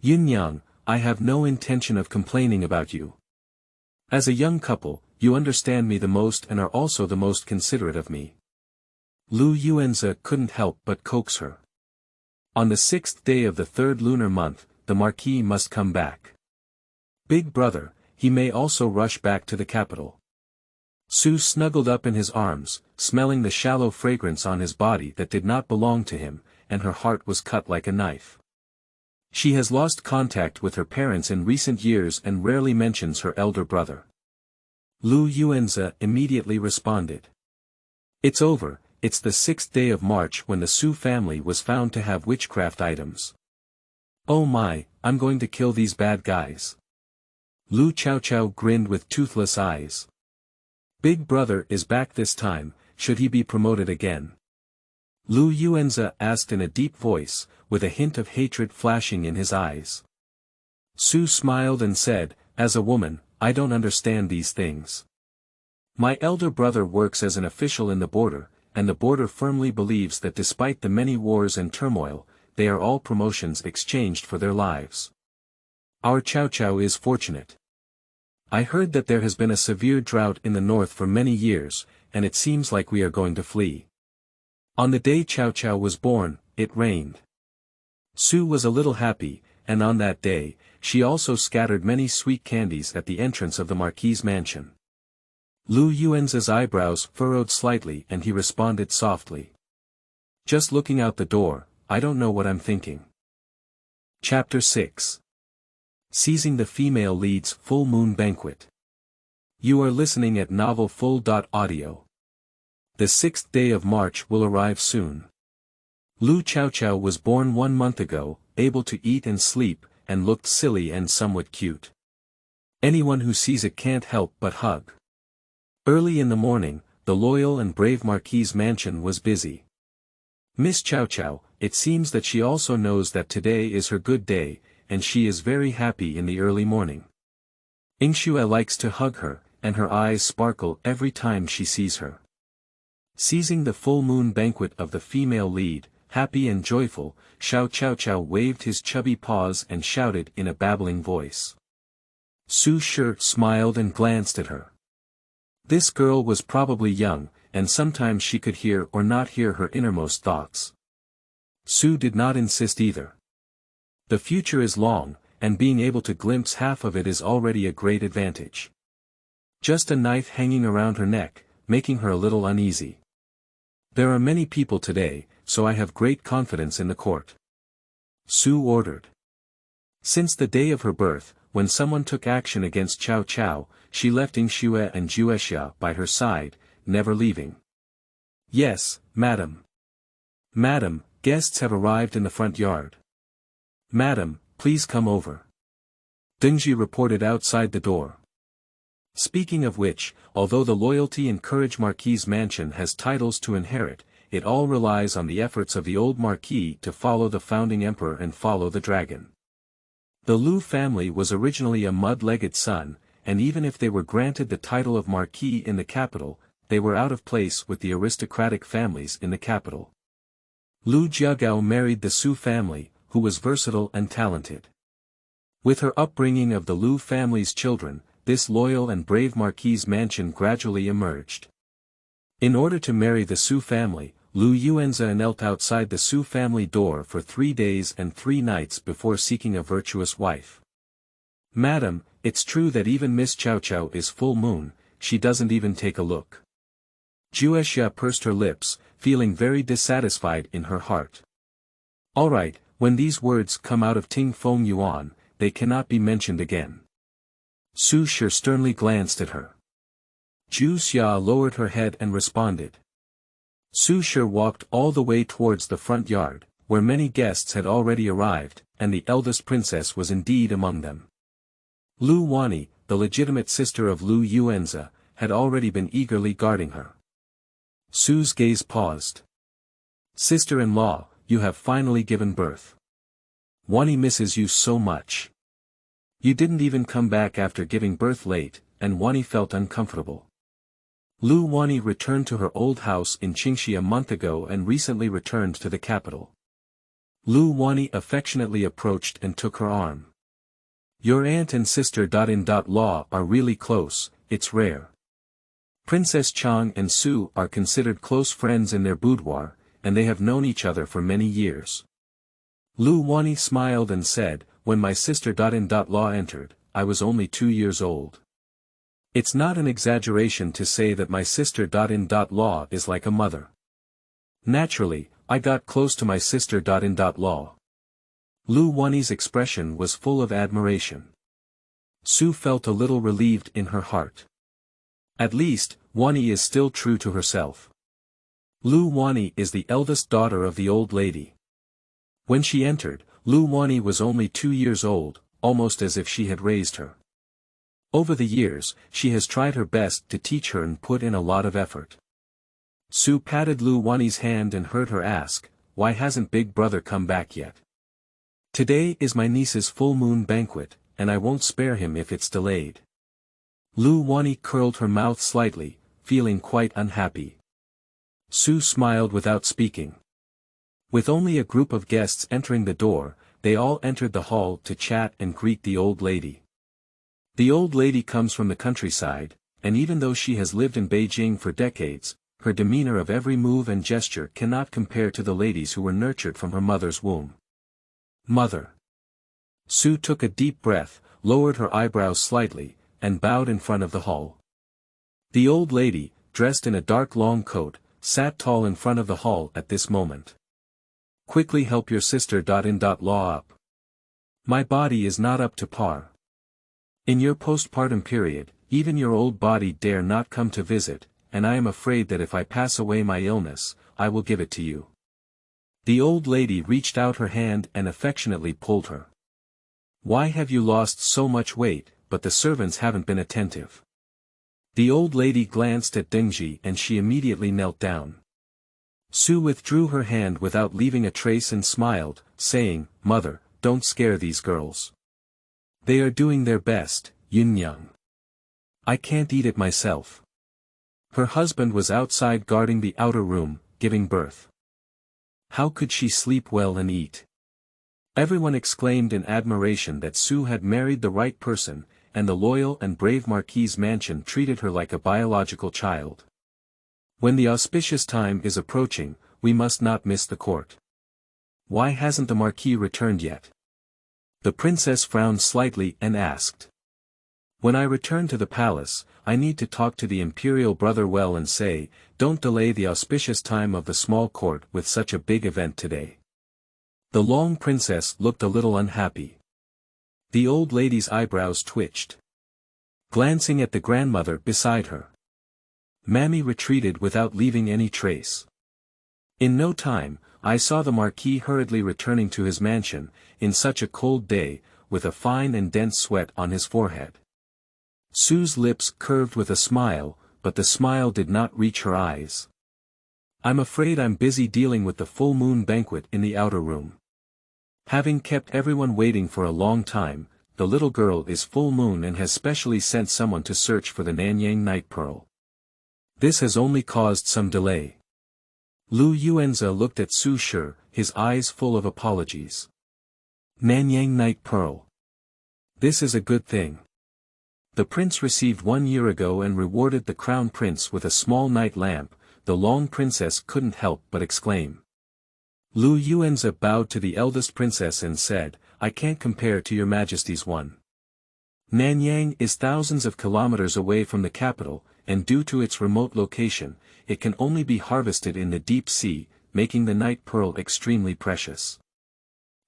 Yun Yang, I have no intention of complaining about you. As a young couple, you understand me the most and are also the most considerate of me. Lu Yuanzi couldn't help but coax her. On the 6th day of the 3rd lunar month, the Marquis must come back. Big brother, he may also rush back to the capital. Su snuggled up in his arms, smelling the shallow fragrance on his body that did not belong to him, and her heart was cut like a knife. She has lost contact with her parents in recent years and rarely mentions her elder brother. Lu Yuanzi immediately responded. It's over, it's the 6th day of March when the Su family was found to have witchcraft items. Oh my, I'm going to kill these bad guys. Lu Chaochao grinned with toothless eyes. Big brother is back this time, should he be promoted again? Lu Yuanzi asked in a deep voice, with a hint of hatred flashing in his eyes. Su smiled and said, as a woman, I don't understand these things. My elder brother works as an official in the border, and the border firmly believes that despite the many wars and turmoil, they are all promotions exchanged for their lives. Our Chaochao is fortunate. I heard that there has been a severe drought in the north for many years, and it seems like we are going to flee. On the day Chaochao was born, it rained. Su was a little happy, and on that day, she also scattered many sweet candies at the entrance of the Marquis's mansion. Lu Yuanzi's eyebrows furrowed slightly and he responded softly. Just looking out the door, I don't know what I'm thinking. Chapter 6. Seizing the female lead's full moon banquet. You are listening at novel full.audio. The 6th day of March will arrive soon. Lu Chaochao was born 1 month ago, able to eat and sleep, and looked silly and somewhat cute. Anyone who sees it can't help but hug. Early in the morning, the loyal and brave Marquis's mansion was busy. Miss Chaochao, it seems that she also knows that today is her good day, and she is very happy in the early morning. Yingxue likes to hug her, and her eyes sparkle every time she sees her. Seizing the full moon banquet of the female lead, happy and joyful, Chaochao waved his chubby paws and shouted in a babbling voice. Su smiled and glanced at her. This girl was probably young, and sometimes she could hear or not hear her innermost thoughts. Su did not insist either. The future is long, and being able to glimpse half of it is already a great advantage. Just a knife hanging around her neck, making her a little uneasy. There are many people today, so I have great confidence in the court. Su ordered. Since the day of her birth, when someone took action against Chaochao, she left Yingxue and Juexia by her side, never leaving. Yes, madam. Madam, guests have arrived in the front yard. Madam, please come over. Dingji reported outside the door. Speaking of which, although the Loyalty and Courage Marquis' mansion has titles to inherit, it all relies on the efforts of the old Marquis to follow the founding emperor and follow the dragon. The Lu family was originally a mud-legged son, and even if they were granted the title of Marquis in the capital, they were out of place with the aristocratic families in the capital. Lu Jiagao married the Su family, who was versatile and talented. With her upbringing of the Lu family's children, this loyal and brave Marquis' mansion gradually emerged. In order to marry the Su family, Lu Yuanza knelt outside the Su family door for 3 days and 3 nights before seeking a virtuous wife. Madam, it's true that even Miss Chaochao is full moon, she doesn't even take a look. Juexia pursed her lips, feeling very dissatisfied in her heart. Alright, when these words come out of Ting Feng Yuan, they cannot be mentioned again. Su sternly glanced at her. Juexia lowered her head and responded. Su walked all the way towards the front yard, where many guests had already arrived, and the eldest princess was indeed among them. Lu Wani, the legitimate sister of Lu Yuanza, had already been eagerly guarding her. Su's gaze paused. Sister-in-law, you have finally given birth. Wani misses you so much. You didn't even come back after giving birth late, and Wani felt uncomfortable. Lu Wani returned to her old house in Qingxi a month ago and recently returned to the capital. Lu Wani affectionately approached and took her arm. Your aunt and sister.In.Law are really close, it's rare. Princess Chang and Su are considered close friends in their boudoir, and they have known each other for many years. Lu Wani smiled and said, when my sister.In.Law entered, I was only 2 years old. It's not an exaggeration to say that my sister.In.Law is like a mother. Naturally, I got close to my sister.In.Law. Lu Wani's expression was full of admiration. Su felt a little relieved in her heart. At least, Wani is still true to herself. Lu Wani is the eldest daughter of the old lady. When she entered, Lu Wani was only 2 years old, almost as if she had raised her. Over the years, she has tried her best to teach her and put in a lot of effort. Su patted Lu Wani's hand and heard her ask, why hasn't Big Brother come back yet? Today is my niece's full moon banquet, and I won't spare him if it's delayed. Lu Wani curled her mouth slightly, feeling quite unhappy. Su smiled without speaking. With only a group of guests entering the door, they all entered the hall to chat and greet the old lady. The old lady comes from the countryside, and even though she has lived in Beijing for decades, her demeanor of every move and gesture cannot compare to the ladies who were nurtured from her mother's womb. Mother. Su took a deep breath, lowered her eyebrows slightly, and bowed in front of the hall. The old lady, dressed in a dark long coat, sat tall in front of the hall at this moment. Quickly help your sister.In.Law up. My body is not up to par. In your postpartum period, even your old body dare not come to visit, and I am afraid that if I pass away my illness, I will give it to you. The old lady reached out her hand and affectionately pulled her. Why have you lost so much weight, but the servants haven't been attentive? The old lady glanced at Dingji and she immediately knelt down. Su withdrew her hand without leaving a trace and smiled, saying, Mother, don't scare these girls. They are doing their best, Yunyang. I can't eat it myself. Her husband was outside guarding the outer room, giving birth. How could she sleep well and eat? Everyone exclaimed in admiration that Su had married the right person, and the loyal and brave Marquis's mansion treated her like a biological child. When the auspicious time is approaching, we must not miss the court. Why hasn't the Marquis returned yet? The princess frowned slightly and asked. When I return to the palace, I need to talk to the imperial brother well and say, don't delay the auspicious time of the small court with such a big event today. The long princess looked a little unhappy. The old lady's eyebrows twitched. Glancing at the grandmother beside her, Mammy retreated without leaving any trace. In no time, I saw the Marquis hurriedly returning to his mansion, in such a cold day, with a fine and dense sweat on his forehead. Sue's lips curved with a smile, but the smile did not reach her eyes. I'm afraid I'm busy dealing with the full moon banquet in the outer room. Having kept everyone waiting for a long time, the little girl is full moon and has specially sent someone to search for the Nanyang night pearl. This has only caused some delay. Lu Yuanza looked at Su Shi, his eyes full of apologies. Nanyang night pearl. This is a good thing. The prince received 1 year ago and rewarded the crown prince with a small night lamp. The long princess couldn't help but exclaim. Lu Yuanza bowed to the eldest princess and said, I can't compare to your majesty's one. Nanyang is thousands of kilometers away from the capital, and due to its remote location, it can only be harvested in the deep sea, making the night pearl extremely precious.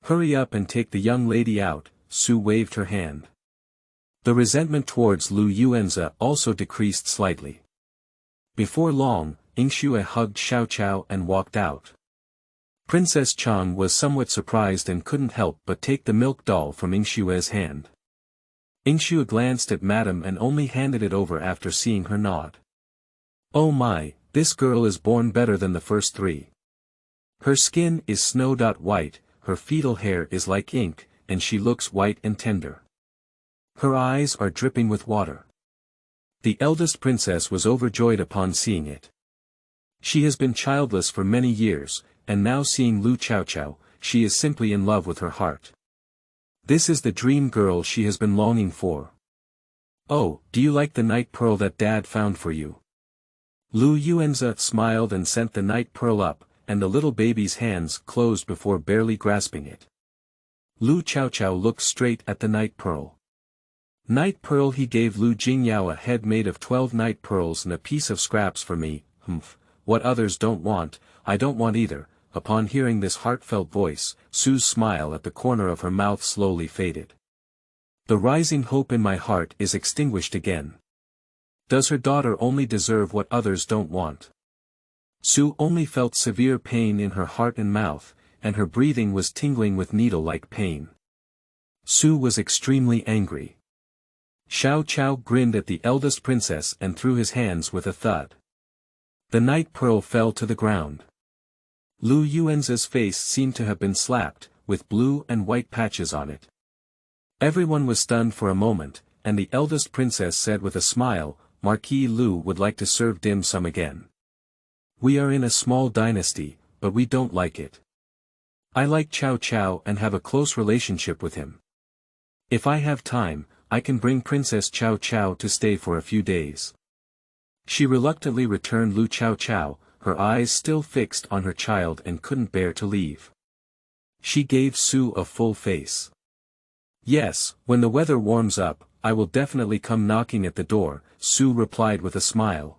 Hurry up and take the young lady out, Su waved her hand. The resentment towards Lu Yuanza also decreased slightly. Before long, Yingxue hugged Chaochao and walked out. Princess Chang was somewhat surprised and couldn't help but take the milk doll from Yingxue's hand. Yingxue glanced at Madame and only handed it over after seeing her nod. Oh my, this girl is born better than the first three. Her skin is snow-white, her fetal hair is like ink, and she looks white and tender. Her eyes are dripping with water. The eldest princess was overjoyed upon seeing it. She has been childless for many years, and now seeing Lu Chaochao, she is simply in love with her heart. This is the dream girl she has been longing for. Oh, do you like the night pearl that Dad found for you? Lu Yuanza smiled and sent the night pearl up, and the little baby's hands closed before barely grasping it. Lu Chaochao looked straight at the night pearl. Night pearl, he gave Lu Jingyao a head made of 12 night pearls and a piece of scraps for me. What others don't want, I don't want either. Upon hearing this heartfelt voice, Sue's smile at the corner of her mouth slowly faded. The rising hope in my heart is extinguished again. Does her daughter only deserve what others don't want? Sue only felt severe pain in her heart and mouth, and her breathing was tingling with needle-like pain. Sue was extremely angry. Chaochao grinned at the eldest princess and threw his hands with a thud. The night pearl fell to the ground. Lu Yuanza's face seemed to have been slapped, with blue and white patches on it. Everyone was stunned for a moment, and the eldest princess said with a smile, Marquis Lu would like to serve dim sum again. We are in a small dynasty, but we don't like it. I like Chaochao and have a close relationship with him. If I have time, I can bring Princess Chaochao to stay for a few days. She reluctantly returned Lu Chaochao, her eyes still fixed on her child and couldn't bear to leave. She gave Sue a full face. Yes, when the weather warms up, I will definitely come knocking at the door, Sue replied with a smile.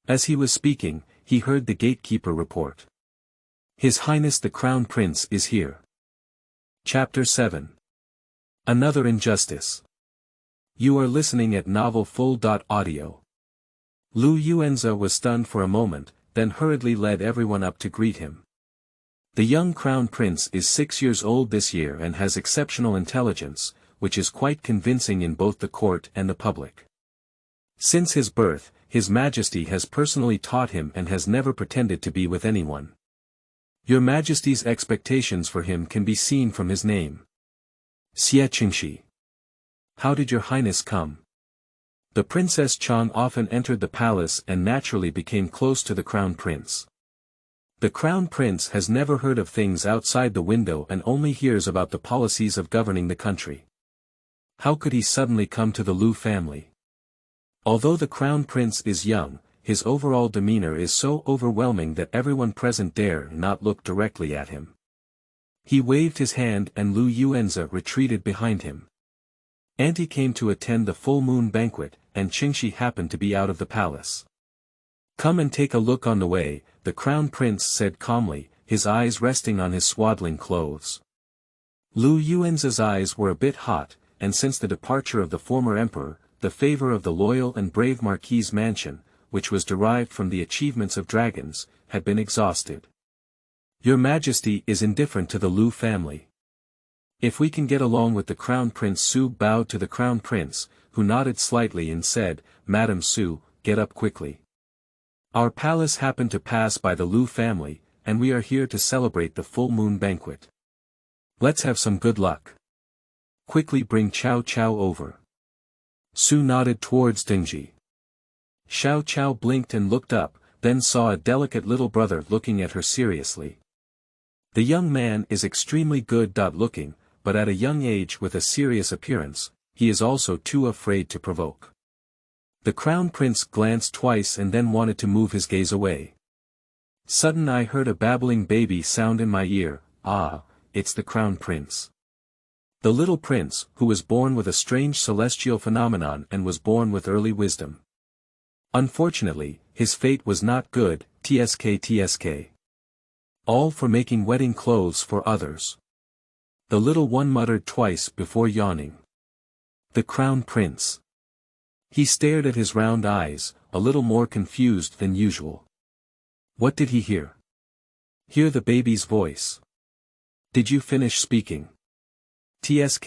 As he was speaking, he heard the gatekeeper report. His Highness the Crown Prince is here. Chapter 7. Another Injustice. You are listening at Novel Full.audio. Lu Yuanza was stunned for a moment, then hurriedly led everyone up to greet him. The young crown prince is 6 years old this year and has exceptional intelligence, which is quite convincing in both the court and the public. Since his birth, His Majesty has personally taught him and has never pretended to be with anyone. Your Majesty's expectations for him can be seen from his name. Xie Qingxi. How did your Highness come? The Princess Chang often entered the palace and naturally became close to the Crown Prince. The Crown Prince has never heard of things outside the window and only hears about the policies of governing the country. How could he suddenly come to the Lu family? Although the crown prince is young, his overall demeanor is so overwhelming that everyone present dare not look directly at him. He waved his hand and Lu Yuanzi retreated behind him. Auntie came to attend the full moon banquet, and Qingxi happened to be out of the palace. Come and take a look on the way, the crown prince said calmly, his eyes resting on his swaddling clothes. Lu Yuanzi's eyes were a bit hot, and since the departure of the former emperor, the favor of the loyal and brave Marquis's mansion, which was derived from the achievements of dragons, had been exhausted. Your Majesty is indifferent to the Lu family. If we can get along with the Crown Prince. Su bowed to the Crown Prince, who nodded slightly and said, Madam Su, get up quickly. Our palace happened to pass by the Lu family, and we are here to celebrate the full moon banquet. Let's have some good luck. Quickly bring Chaochao over. Su nodded towards Dingji. Chaochao blinked and looked up, then saw a delicate little brother looking at her seriously. The young man is extremely good looking, but at a young age with a serious appearance, he is also too afraid to provoke. The Crown Prince glanced twice and then wanted to move his gaze away. Sudden I heard a babbling baby sound in my ear, it's the Crown Prince. The little prince, who was born with a strange celestial phenomenon and was born with early wisdom. Unfortunately, his fate was not good, tsk. All for making wedding clothes for others. The little one muttered twice before yawning. The Crown Prince. He stared at his round eyes, a little more confused than usual. What did he hear? Hear the baby's voice. Did you finish speaking? Tsk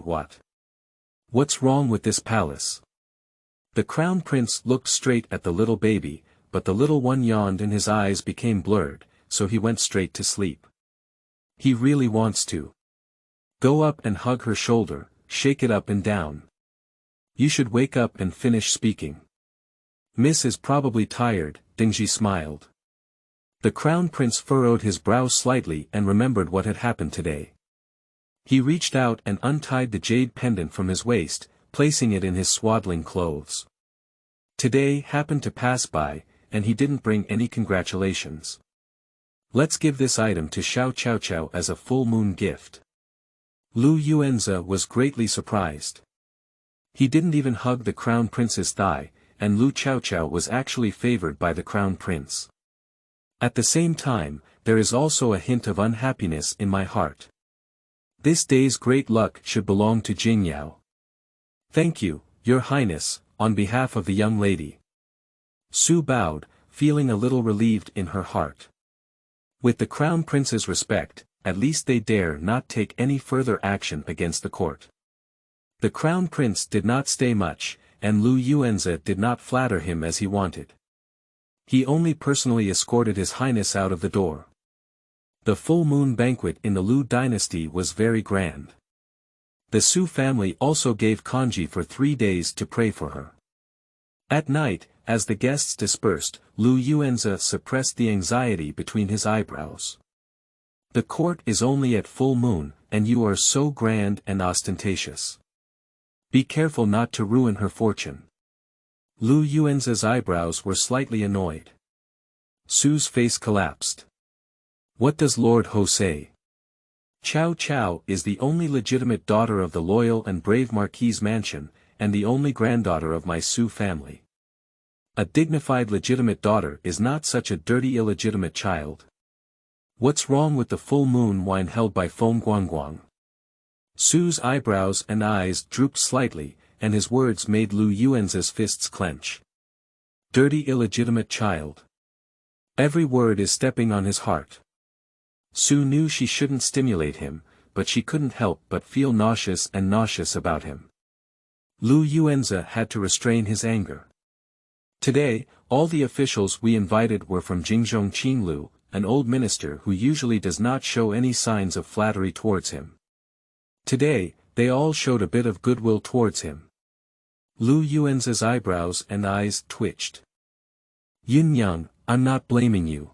what? What's wrong with this palace? The Crown Prince looked straight at the little baby, but the little one yawned and his eyes became blurred, so he went straight to sleep. He really wants to. Go up and hug her shoulder, shake it up and down. You should wake up and finish speaking. Miss is probably tired, Dingji smiled. The Crown Prince furrowed his brow slightly and remembered what had happened today. He reached out and untied the jade pendant from his waist, placing it in his swaddling clothes. Today happened to pass by, and he didn't bring any congratulations. Let's give this item to Chaochao as a full moon gift. Lu Yuanzi was greatly surprised. He didn't even hug the Crown Prince's thigh, and Lu Chaochao was actually favored by the Crown Prince. At the same time, there is also a hint of unhappiness in my heart. This day's great luck should belong to Jingyao. Thank you, Your Highness, on behalf of the young lady. Su bowed, feeling a little relieved in her heart. With the Crown Prince's respect, at least they dare not take any further action against the court. The Crown Prince did not stay much, and Lu Yuanzi did not flatter him as he wanted. He only personally escorted His Highness out of the door. The full moon banquet in the Lu Dynasty was very grand. The Su family also gave congee for 3 days to pray for her. At night, as the guests dispersed, Lu Yuanzi suppressed the anxiety between his eyebrows. The court is only at full moon, and you are so grand and ostentatious. Be careful not to ruin her fortune. Lu Yuanzi's eyebrows were slightly annoyed. Su's face collapsed. What does Lord Ho say? Chaochao is the only legitimate daughter of the loyal and brave Marquis's mansion, and the only granddaughter of my Su family. A dignified legitimate daughter is not such a dirty illegitimate child. What's wrong with the full moon wine held by Feng Guangguang? Su's eyebrows and eyes drooped slightly, and his words made Lu Yuanzi's fists clench. Dirty illegitimate child. Every word is stepping on his heart. Su knew she shouldn't stimulate him, but she couldn't help but feel nauseous about him. Lu Yuanzi had to restrain his anger. Today, all the officials we invited were from Jingzhong Qinglu, an old minister who usually does not show any signs of flattery towards him. Today, they all showed a bit of goodwill towards him. Lu Yuanzi's eyebrows and eyes twitched. Yin Yang, I'm not blaming you.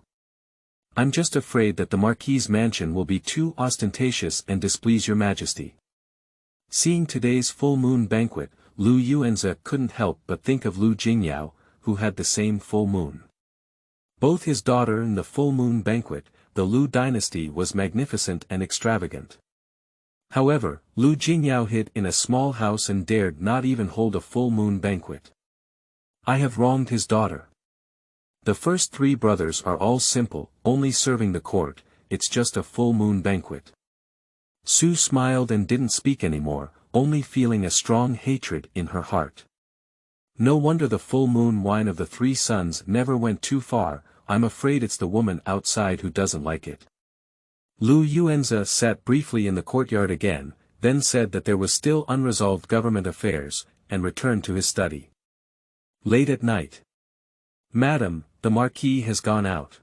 I'm just afraid that the Marquis's mansion will be too ostentatious and displease your Majesty. Seeing today's full moon banquet, Lu Yuanzi couldn't help but think of Lu Jingyao, who had the same full moon. Both his daughter and the full moon banquet, the Lu Dynasty was magnificent and extravagant. However, Lu Jingyao hid in a small house and dared not even hold a full moon banquet. I have wronged his daughter. The first three brothers are all simple, only serving the court, it's just a full moon banquet. Su smiled and didn't speak anymore, only feeling a strong hatred in her heart. No wonder the full moon wine of the three sons never went too far, I'm afraid it's the woman outside who doesn't like it. Lu Yuanzi sat briefly in the courtyard again, then said that there was still unresolved government affairs, and returned to his study. Late at night. Madam, the Marquis has gone out.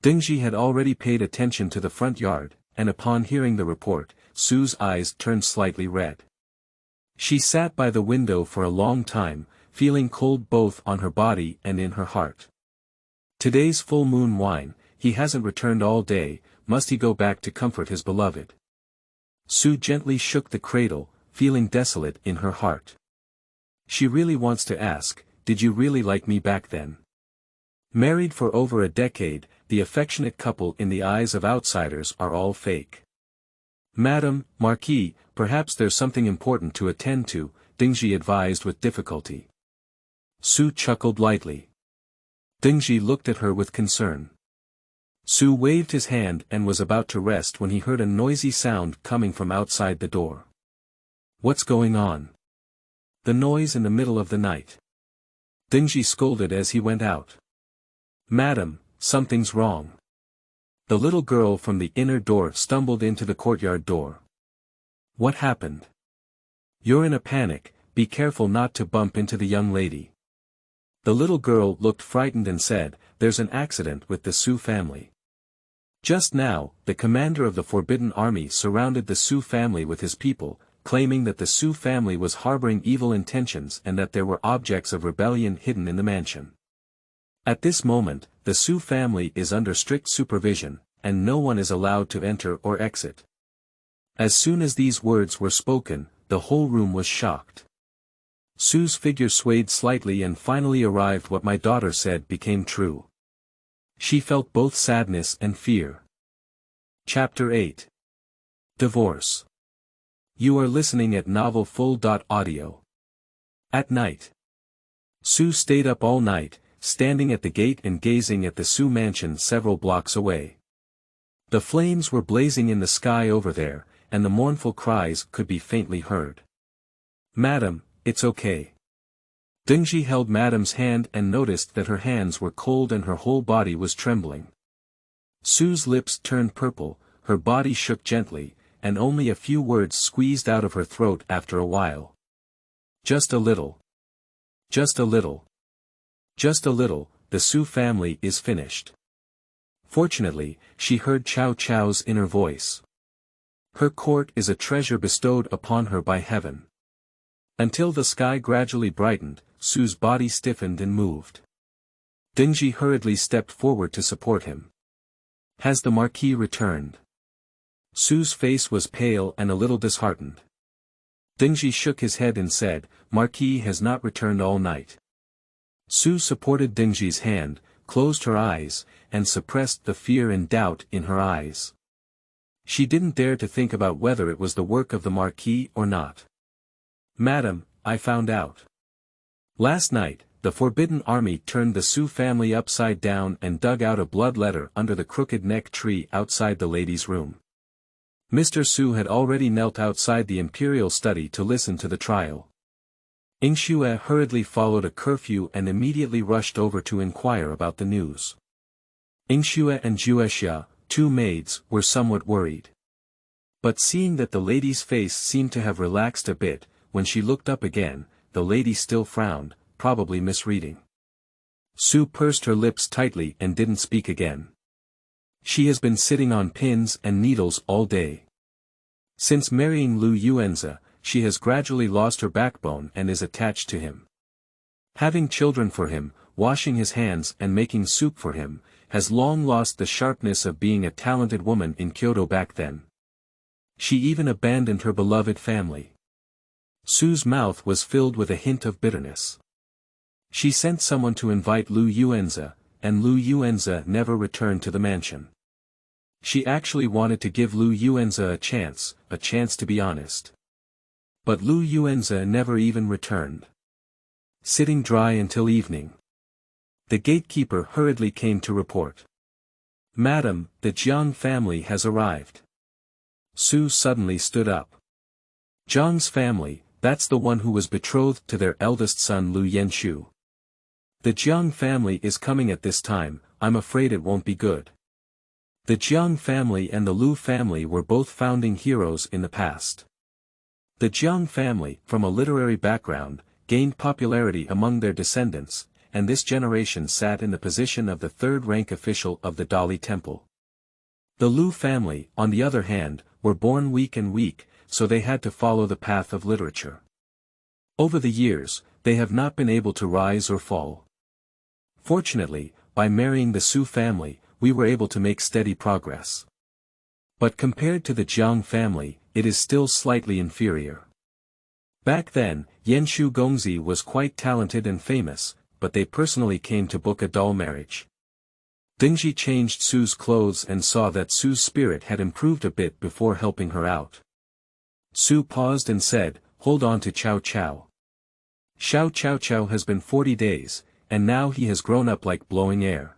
Dingji had already paid attention to the front yard, and upon hearing the report, Su's eyes turned slightly red. She sat by the window for a long time, feeling cold both on her body and in her heart. Today's full moon wine, he hasn't returned all day, must he go back to comfort his beloved? Su gently shook the cradle, feeling desolate in her heart. She really wants to ask, did you really like me back then? Married for over a decade, the affectionate couple in the eyes of outsiders are all fake. Madam, Marquis, perhaps there's something important to attend to, Dingji advised with difficulty. Su chuckled lightly. Dingji looked at her with concern. Su waved his hand and was about to rest when he heard a noisy sound coming from outside the door. What's going on? The noise in the middle of the night. Dingji scolded as he went out. Madam, something's wrong. The little girl from the inner door stumbled into the courtyard door. What happened? You're in a panic, be careful not to bump into the young lady. The little girl looked frightened and said, there's an accident with the Su family. Just now, the commander of the Forbidden Army surrounded the Su family with his people, claiming that the Su family was harboring evil intentions and that there were objects of rebellion hidden in the mansion. At this moment, the Su family is under strict supervision, and no one is allowed to enter or exit. As soon as these words were spoken, the whole room was shocked. Su's figure swayed slightly and finally arrived. What my daughter said became true. She felt both sadness and fear. Chapter 8. Divorce. You are listening at novelfull.audio. At night. Su stayed up all night, standing at the gate and gazing at the Su mansion several blocks away. The flames were blazing in the sky over there, and the mournful cries could be faintly heard. Madam, it's okay. Dingji held Madam's hand and noticed that her hands were cold and her whole body was trembling. Su's lips turned purple, her body shook gently, and only a few words squeezed out of her throat after a while. Just a little. Just a little. Just a little, the Su family is finished. Fortunately, she heard Chaochao's inner voice. Her court is a treasure bestowed upon her by heaven. Until the sky gradually brightened, Su's body stiffened and moved. Dingji hurriedly stepped forward to support him. Has the Marquis returned? Su's face was pale and a little disheartened. Dingji shook his head and said, Marquis has not returned all night. Su supported Dingji's hand, closed her eyes, and suppressed the fear and doubt in her eyes. She didn't dare to think about whether it was the work of the Marquis or not. Madam, I found out. Last night, the Forbidden Army turned the Su family upside down and dug out a blood letter under the crooked neck tree outside the lady's room. Mr. Su had already knelt outside the imperial study to listen to the trial. Yingxue hurriedly followed a curfew and immediately rushed over to inquire about the news. Yingxue and Juexia, two maids, were somewhat worried. But seeing that the lady's face seemed to have relaxed a bit, when she looked up again, the lady still frowned, probably misreading. Su pursed her lips tightly and didn't speak again. She has been sitting on pins and needles all day. Since marrying Lu Yuanzi, she has gradually lost her backbone and is attached to him. Having children for him, washing his hands and making soup for him, has long lost the sharpness of being a talented woman in Kyoto back then. She even abandoned her beloved family. Su's mouth was filled with a hint of bitterness. She sent someone to invite Lu Yuanzi, and Lu Yuanzi never returned to the mansion. She actually wanted to give Lu Yuanzi a chance to be honest. But Lu Yuanzi never even returned. Sitting dry until evening. The gatekeeper hurriedly came to report. "Madam, the Jiang family has arrived." Su suddenly stood up. Jiang's family, that's the one who was betrothed to their eldest son Lu Yanshu. The Jiang family is coming at this time, I'm afraid it won't be good. The Jiang family and the Lu family were both founding heroes in the past. The Jiang family, from a literary background, gained popularity among their descendants, and this generation sat in the position of the third-rank official of the Dali temple. The Lu family, on the other hand, were born weak, so they had to follow the path of literature. Over the years, they have not been able to rise or fall. Fortunately, by marrying the Su family, we were able to make steady progress. But compared to the Jiang family, it is still slightly inferior. Back then, Yanshu Gongzi was quite talented and famous, but they personally came to book a dull marriage. Dingji changed Su's clothes and saw that Su's spirit had improved a bit before helping her out. Su paused and said, "Hold on to Chaochao. Chaochao has been 40 days, and now he has grown up like blowing air.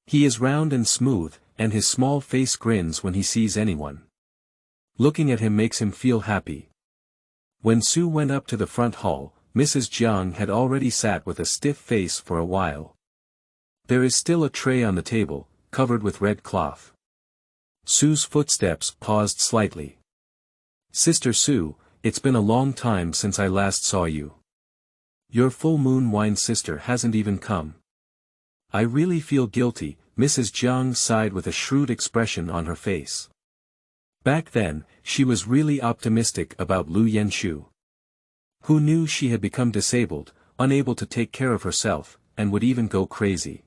He is round and smooth, and his small face grins when he sees anyone. Looking at him makes him feel happy." When Su went up to the front hall, Mrs. Jiang had already sat with a stiff face for a while. There is still a tray on the table, covered with red cloth. Su's footsteps paused slightly. "Sister Su, it's been a long time since I last saw you. Your full moon wine sister hasn't even come. I really feel guilty," Mrs. Jiang sighed with a shrewd expression on her face. Back then, she was really optimistic about Lu Yanshu. Who knew she had become disabled, unable to take care of herself, and would even go crazy.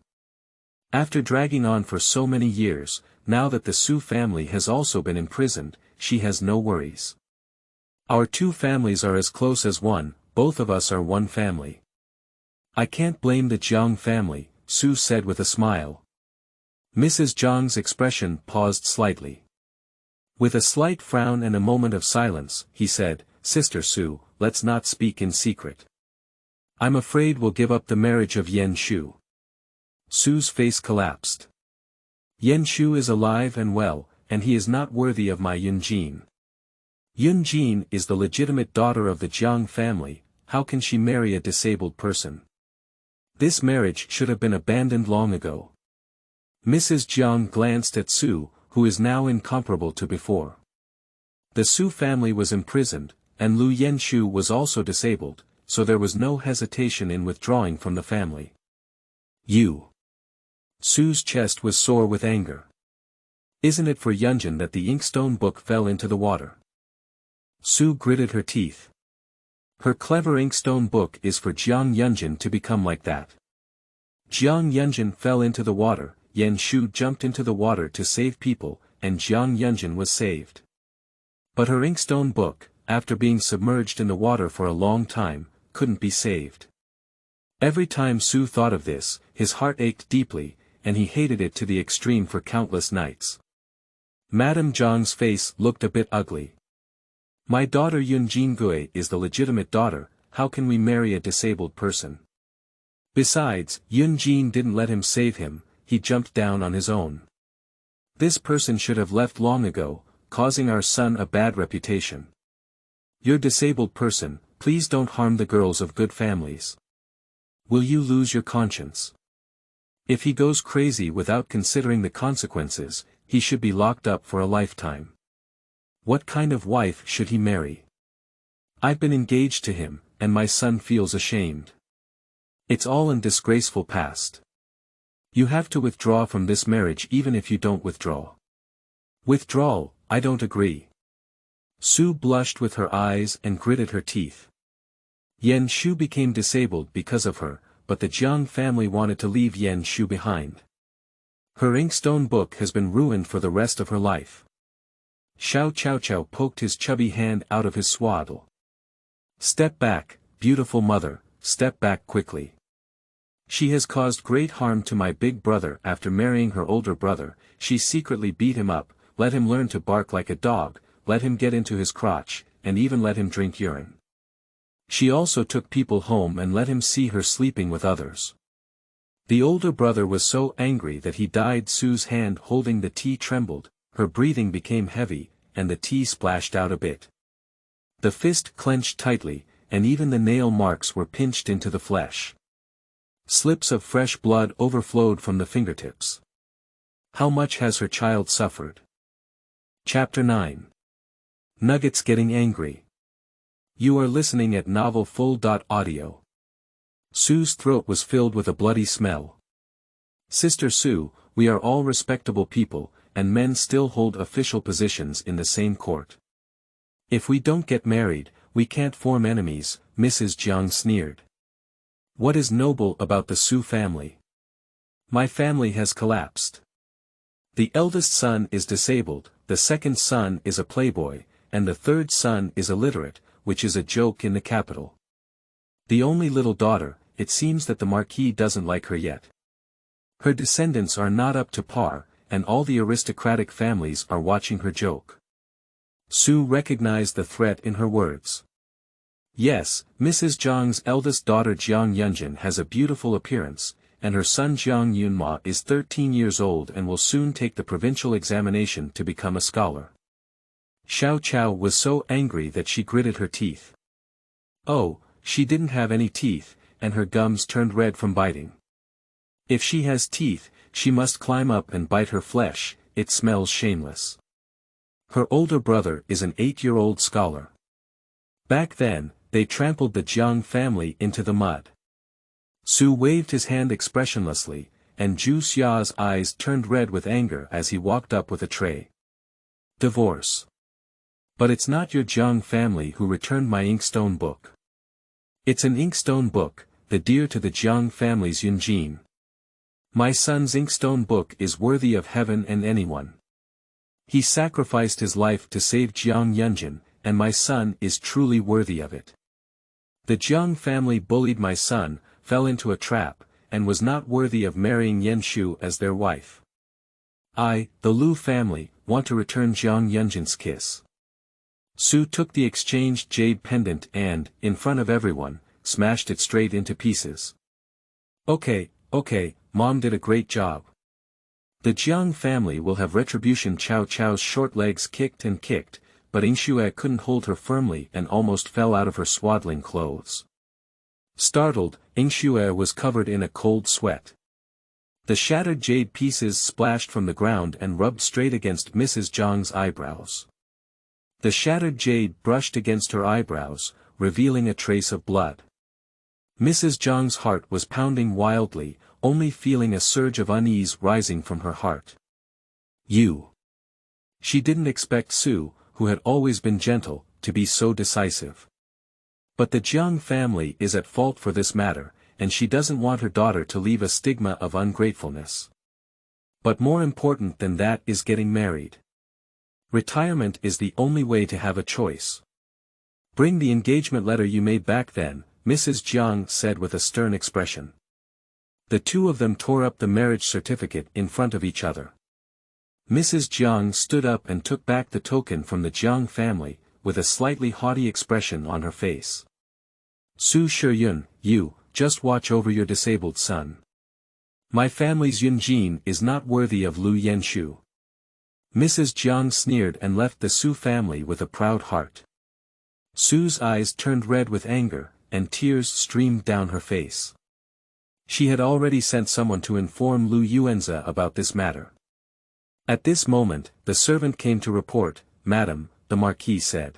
After dragging on for so many years, now that the Su family has also been imprisoned, she has no worries. "Our two families are as close as one, both of us are one family. I can't blame the Jiang family," Su said with a smile. Mrs. Jiang's expression paused slightly. With a slight frown and a moment of silence, he said, "Sister Su, let's not speak in secret. I'm afraid we'll give up the marriage of Yanshu." Su's face collapsed. "Yanshu is alive and well, and he is not worthy of my Yunjin. Yunjin is the legitimate daughter of the Jiang family, how can she marry a disabled person? This marriage should have been abandoned long ago." Mrs. Jiang glanced at Su, who is now incomparable to before. The Su family was imprisoned, and Lu Yanshu was also disabled, so there was no hesitation in withdrawing from the family. "You." Su's chest was sore with anger. "Isn't it for Yunjin that the inkstone book fell into the water?" Su gritted her teeth. Her clever inkstone book is for Jiang Yunjin to become like that. Jiang Yunjin fell into the water, Yanshu jumped into the water to save people, and Jiang Yunjin was saved. But her inkstone book, after being submerged in the water for a long time, couldn't be saved. Every time Su thought of this, his heart ached deeply, and he hated it to the extreme for countless nights. Madame Zhang's face looked a bit ugly. "My daughter Yunjin Gui is the legitimate daughter, how can we marry a disabled person? Besides, Yunjin didn't let him save him, he jumped down on his own. This person should have left long ago, causing our son a bad reputation. You're disabled person, please don't harm the girls of good families. Will you lose your conscience? If he goes crazy without considering the consequences, he should be locked up for a lifetime. What kind of wife should he marry? I've been engaged to him, and my son feels ashamed. It's all in disgraceful past. You have to withdraw from this marriage even if you don't withdraw." "Withdrawal, I don't agree." Su blushed with her eyes and gritted her teeth. Yanshu became disabled because of her, but the Jiang family wanted to leave Yanshu behind. Her inkstone book has been ruined for the rest of her life. Chaochao poked his chubby hand out of his swaddle. Step back, beautiful mother, step back quickly. She has caused great harm to my big brother after marrying her older brother. She secretly beat him up, let him learn to bark like a dog, let him get into his crotch, and even let him drink urine. She also took people home and let him see her sleeping with others. The older brother was so angry that he died. Sue's hand holding the tea trembled, her breathing became heavy, and the tea splashed out a bit. The fist clenched tightly, and even the nail marks were pinched into the flesh. Slips of fresh blood overflowed from the fingertips. How much has her child suffered? Chapter 9. Nuggets getting angry. You are listening at Novel Full.audio. Sue's throat was filled with a bloody smell. Sister Sue, we are all respectable people, and men still hold official positions in the same court. If we don't get married, we can't form enemies, Mrs. Jiang sneered. What is noble about the Sue family? My family has collapsed. The eldest son is disabled, the second son is a playboy, and the third son is illiterate, which is a joke in the capital. The only little daughter, it seems that the Marquis doesn't like her yet. Her descendants are not up to par, and all the aristocratic families are watching her joke. Sue recognized the threat in her words. Yes, Mrs. Jiang's eldest daughter Jiang Yunjin has a beautiful appearance, and her son Jiang Yunma is 13 years old and will soon take the provincial examination to become a scholar. Chaochao was so angry that she gritted her teeth. Oh, she didn't have any teeth, and her gums turned red from biting. If she has teeth, she must climb up and bite her flesh, it smells shameless. Her older brother is an 8-year-old scholar. Back then, they trampled the Jiang family into the mud. Sue waved his hand expressionlessly, and Zhu Xia's eyes turned red with anger as he walked up with a tray. Divorce. But it's not your Jiang family who returned my inkstone book. It's an inkstone book, the dear to the Jiang family's Yunjin. My son's inkstone book is worthy of heaven and anyone. He sacrificed his life to save Jiang Yunjin, and my son is truly worthy of it. The Jiang family bullied my son, fell into a trap, and was not worthy of marrying Yan Shu as their wife. I, the Lu family, want to return Jiang Yunjin's kiss. Sue took the exchanged jade pendant and, in front of everyone, smashed it straight into pieces. Okay, Mom did a great job. The Jiang family will have retribution. Chaochao's short legs kicked and kicked, but Yingxue couldn't hold her firmly and almost fell out of her swaddling clothes. Startled, Yingxue was covered in a cold sweat. The shattered jade pieces splashed from the ground and rubbed straight against Mrs. Jiang's eyebrows. The shattered jade brushed against her eyebrows, revealing a trace of blood. Mrs. Jiang's heart was pounding wildly, only feeling a surge of unease rising from her heart. You. She didn't expect Sue, who had always been gentle, to be so decisive. But the Jiang family is at fault for this matter, and she doesn't want her daughter to leave a stigma of ungratefulness. But more important than that is getting married. Retirement is the only way to have a choice. Bring the engagement letter you made back then, Mrs. Jiang said with a stern expression. The two of them tore up the marriage certificate in front of each other. Mrs. Jiang stood up and took back the token from the Jiang family, with a slightly haughty expression on her face. Su Shiyun, you, just watch over your disabled son. My family's Yunjin is not worthy of Lu Yanshu. Mrs. Jiang sneered and left the Su family with a proud heart. Su's eyes turned red with anger, and tears streamed down her face. She had already sent someone to inform Lu Yuanza about this matter. At this moment, the servant came to report. Madam, the Marquis said.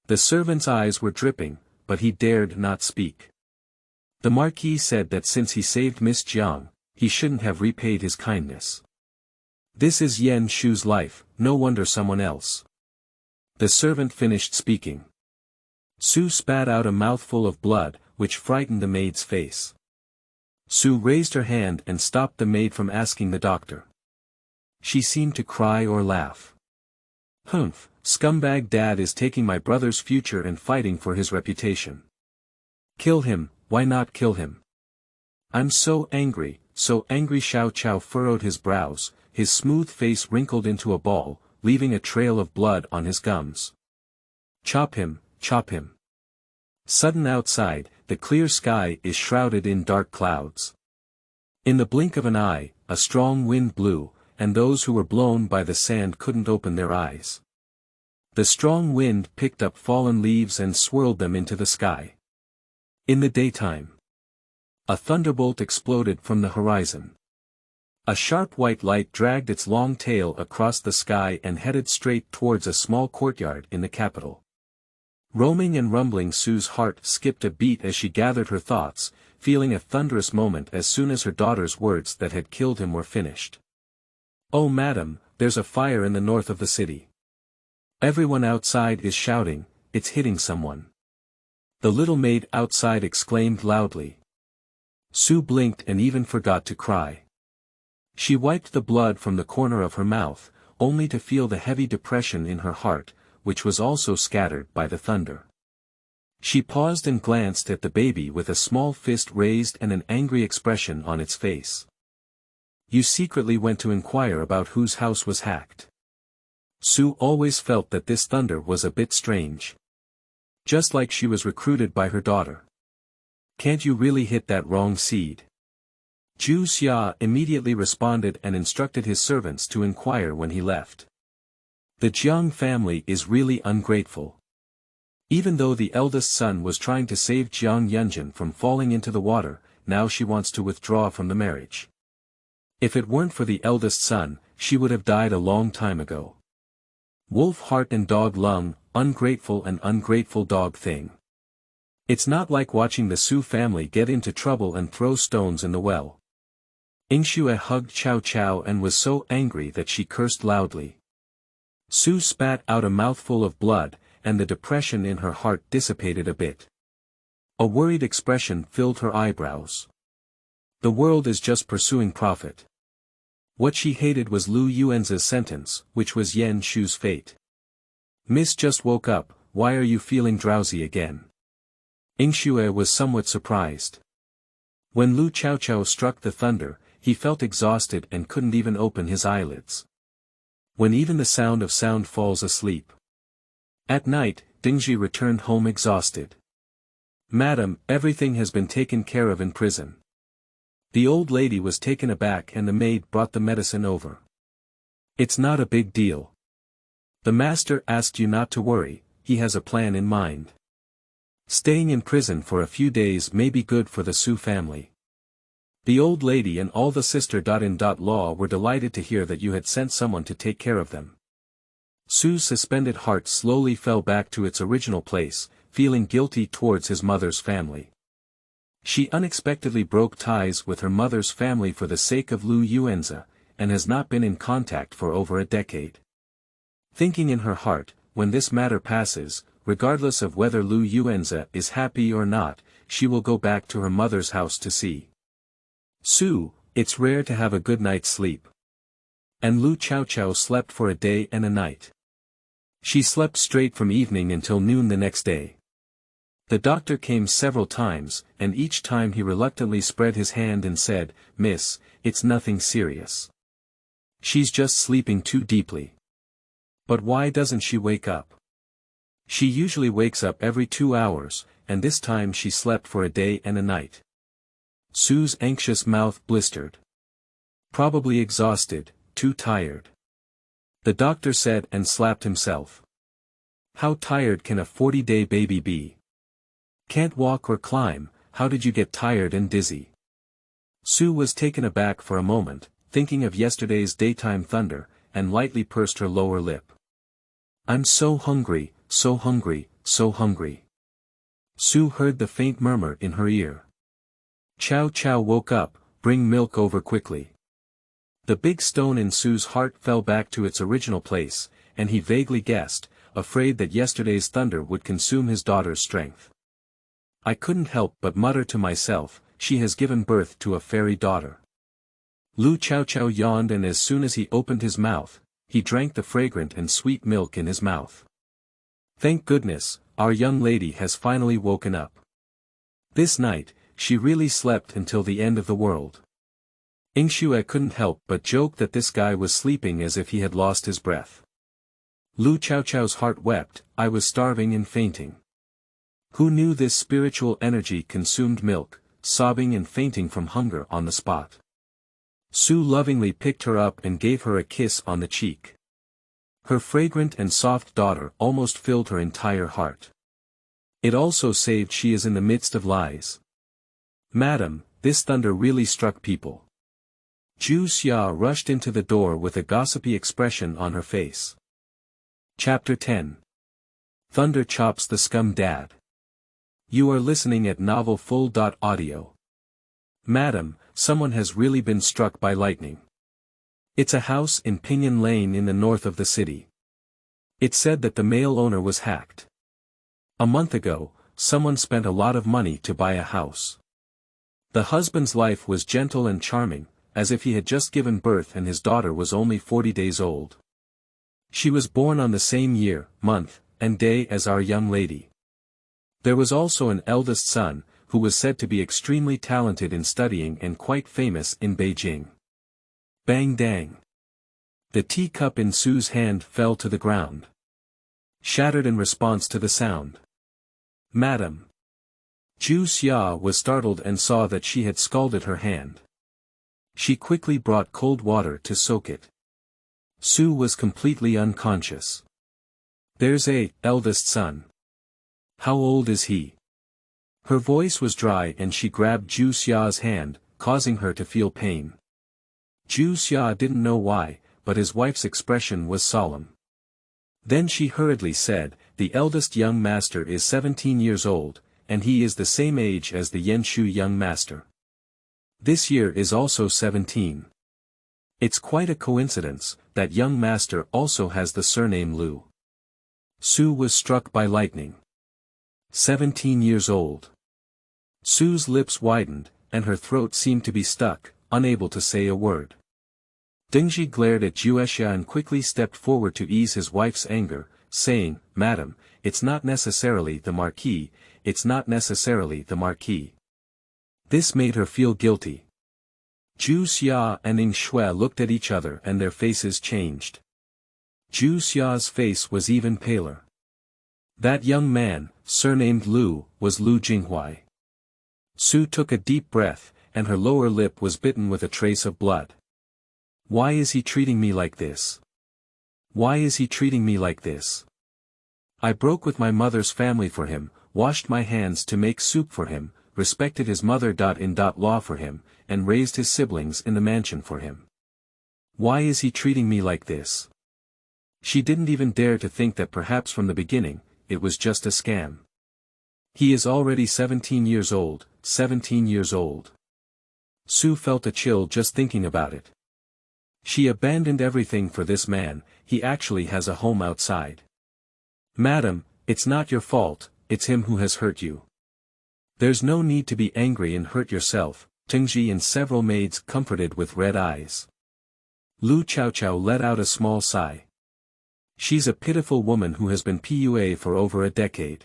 The servant's eyes were dripping, but he dared not speak. The Marquis said that since he saved Miss Jiang, he shouldn't have repaid his kindness. This is Yan Shu's life, no wonder someone else. The servant finished speaking. Su spat out a mouthful of blood, which frightened the maid's face. Su raised her hand and stopped the maid from asking the doctor. She seemed to cry or laugh. Humph, scumbag dad is taking my brother's future and fighting for his reputation. Kill him, why not kill him? I'm so angry, so angry. Chaochao furrowed his brows, his smooth face wrinkled into a ball, leaving a trail of blood on his gums. Chop him, chop him. Sudden outside, the clear sky is shrouded in dark clouds. In the blink of an eye, a strong wind blew, and those who were blown by the sand couldn't open their eyes. The strong wind picked up fallen leaves and swirled them into the sky. In the daytime, a thunderbolt exploded from the horizon. A sharp white light dragged its long tail across the sky and headed straight towards a small courtyard in the capital. Roaming and rumbling, Sue's heart skipped a beat as she gathered her thoughts, feeling a thunderous moment as soon as her daughter's words that had killed him were finished. Oh madam, there's a fire in the north of the city. Everyone outside is shouting, it's hitting someone. The little maid outside exclaimed loudly. Sue blinked and even forgot to cry. She wiped the blood from the corner of her mouth, only to feel the heavy depression in her heart, which was also scattered by the thunder. She paused and glanced at the baby with a small fist raised and an angry expression on its face. You secretly went to inquire about whose house was hacked. Sue always felt that this thunder was a bit strange. Just like she was recruited by her daughter. Can't you really hit that wrong seed? Zhu Xia immediately responded and instructed his servants to inquire when he left. The Jiang family is really ungrateful. Even though the eldest son was trying to save Jiang Yunjin from falling into the water, now she wants to withdraw from the marriage. If it weren't for the eldest son, she would have died a long time ago. Wolf heart and dog lung, ungrateful and ungrateful dog thing. It's not like watching the Su family get into trouble and throw stones in the well. Yingxue hugged Chaochao and was so angry that she cursed loudly. Su spat out a mouthful of blood, and the depression in her heart dissipated a bit. A worried expression filled her eyebrows. The world is just pursuing profit. What she hated was Lu Yuan's sentence, which was Yan Shu's fate. Miss just woke up, why are you feeling drowsy again? Yingxue was somewhat surprised. When Lu Chaochao struck the thunder, he felt exhausted and couldn't even open his eyelids. When even the sound of sound falls asleep. At night, Dingji returned home exhausted. Madam, everything has been taken care of in prison. The old lady was taken aback and the maid brought the medicine over. It's not a big deal. The master asked you not to worry, he has a plan in mind. Staying in prison for a few days may be good for the Su family. The old lady and all the sister.in.law were delighted to hear that you had sent someone to take care of them. Su's suspended heart slowly fell back to its original place, feeling guilty towards his mother's family. She unexpectedly broke ties with her mother's family for the sake of Lu Yuanza, and has not been in contact for over a decade. Thinking in her heart, when this matter passes, regardless of whether Lu Yuanza is happy or not, she will go back to her mother's house to see Su. It's rare to have a good night's sleep. And Lu Chaochao slept for a day and a night. She slept straight from evening until noon the next day. The doctor came several times, and each time he reluctantly spread his hand and said, Miss, it's nothing serious. She's just sleeping too deeply. But why doesn't she wake up? She usually wakes up every 2 hours, and this time she slept for a day and a night. Su's anxious mouth blistered. Probably exhausted, too tired. The doctor said and slapped himself. How tired can a 40-day baby be? Can't walk or climb, how did you get tired and dizzy? Su was taken aback for a moment, thinking of yesterday's daytime thunder, and lightly pursed her lower lip. I'm so hungry, so hungry, so hungry. Su heard the faint murmur in her ear. Chaochao woke up, bring milk over quickly. The big stone in Su's heart fell back to its original place, and he vaguely guessed, afraid that yesterday's thunder would consume his daughter's strength. I couldn't help but mutter to myself, she has given birth to a fairy daughter. Lu Chaochao yawned, and as soon as he opened his mouth, he drank the fragrant and sweet milk in his mouth. Thank goodness, our young lady has finally woken up. This night, she really slept until the end of the world. Yingxue couldn't help but joke that this guy was sleeping as if he had lost his breath. Lu Chaochao's heart wept, I was starving and fainting. Who knew this spiritual energy consumed milk, sobbing and fainting from hunger on the spot. Su lovingly picked her up and gave her a kiss on the cheek. Her fragrant and soft daughter almost filled her entire heart. It also saved she is in the midst of lies. Madam, this thunder really struck people. Zhu Xia rushed into the door with a gossipy expression on her face. Chapter 10. Thunder chops the scum dad. You are listening at novelfull.audio. Madam, someone has really been struck by lightning. It's a house in Pinyin Lane in the north of the city. It's said that the male owner was hacked. A month ago, someone spent a lot of money to buy a house. The husband's life was gentle and charming, as if he had just given birth and his daughter was only 40 days old. She was born on the same year, month, and day as our young lady. There was also an eldest son, who was said to be extremely talented in studying and quite famous in Beijing. Bang dang. The teacup in Su's hand fell to the ground. Shattered in response to the sound. Madam. Zhu Xia was startled and saw that she had scalded her hand. She quickly brought cold water to soak it. Su was completely unconscious. There's a eldest son. How old is he? Her voice was dry and she grabbed Zhu Xia's hand, causing her to feel pain. Zhu Xia didn't know why, but his wife's expression was solemn. Then she hurriedly said, the eldest young master is 17 years old, and he is the same age as the Yenshu young master. This year is also 17. It's quite a coincidence, that young master also has the surname Lu. Su was struck by lightning. 17 years old. Su's lips widened, and her throat seemed to be stuck, unable to say a word. Dingji glared at Juexia and quickly stepped forward to ease his wife's anger, saying, Madam, it's not necessarily the Marquis, it's not necessarily the Marquis. This made her feel guilty. Zhu Xia and Yingxue looked at each other and their faces changed. Zhu Xia's face was even paler. That young man, surnamed Lu, was Lu Jinghuai. Su took a deep breath, and her lower lip was bitten with a trace of blood. Why is he treating me like this? Why is he treating me like this? I broke with my mother's family for him, washed my hands to make soup for him, respected his mother.in.law for him, and raised his siblings in the mansion for him. Why is he treating me like this? She didn't even dare to think that perhaps from the beginning, it was just a scam. He is already 17 years old, 17 years old. Su felt a chill just thinking about it. She abandoned everything for this man, he actually has a home outside. Madam, it's not your fault, it's him who has hurt you. There's no need to be angry and hurt yourself, Tingji and several maids comforted with red eyes. Lu Chaochao let out a small sigh. She's a pitiful woman who has been PUA for over a decade.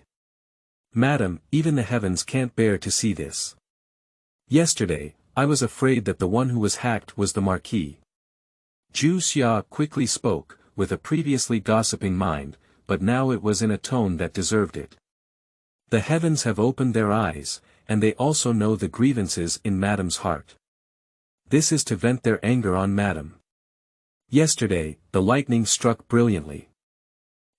Madam, even the heavens can't bear to see this. Yesterday, I was afraid that the one who was hacked was the Marquis. Zhu Xia quickly spoke, with a previously gossiping mind, but now it was in a tone that deserved it. The heavens have opened their eyes, and they also know the grievances in Madam's heart. This is to vent their anger on Madam. Yesterday, the lightning struck brilliantly.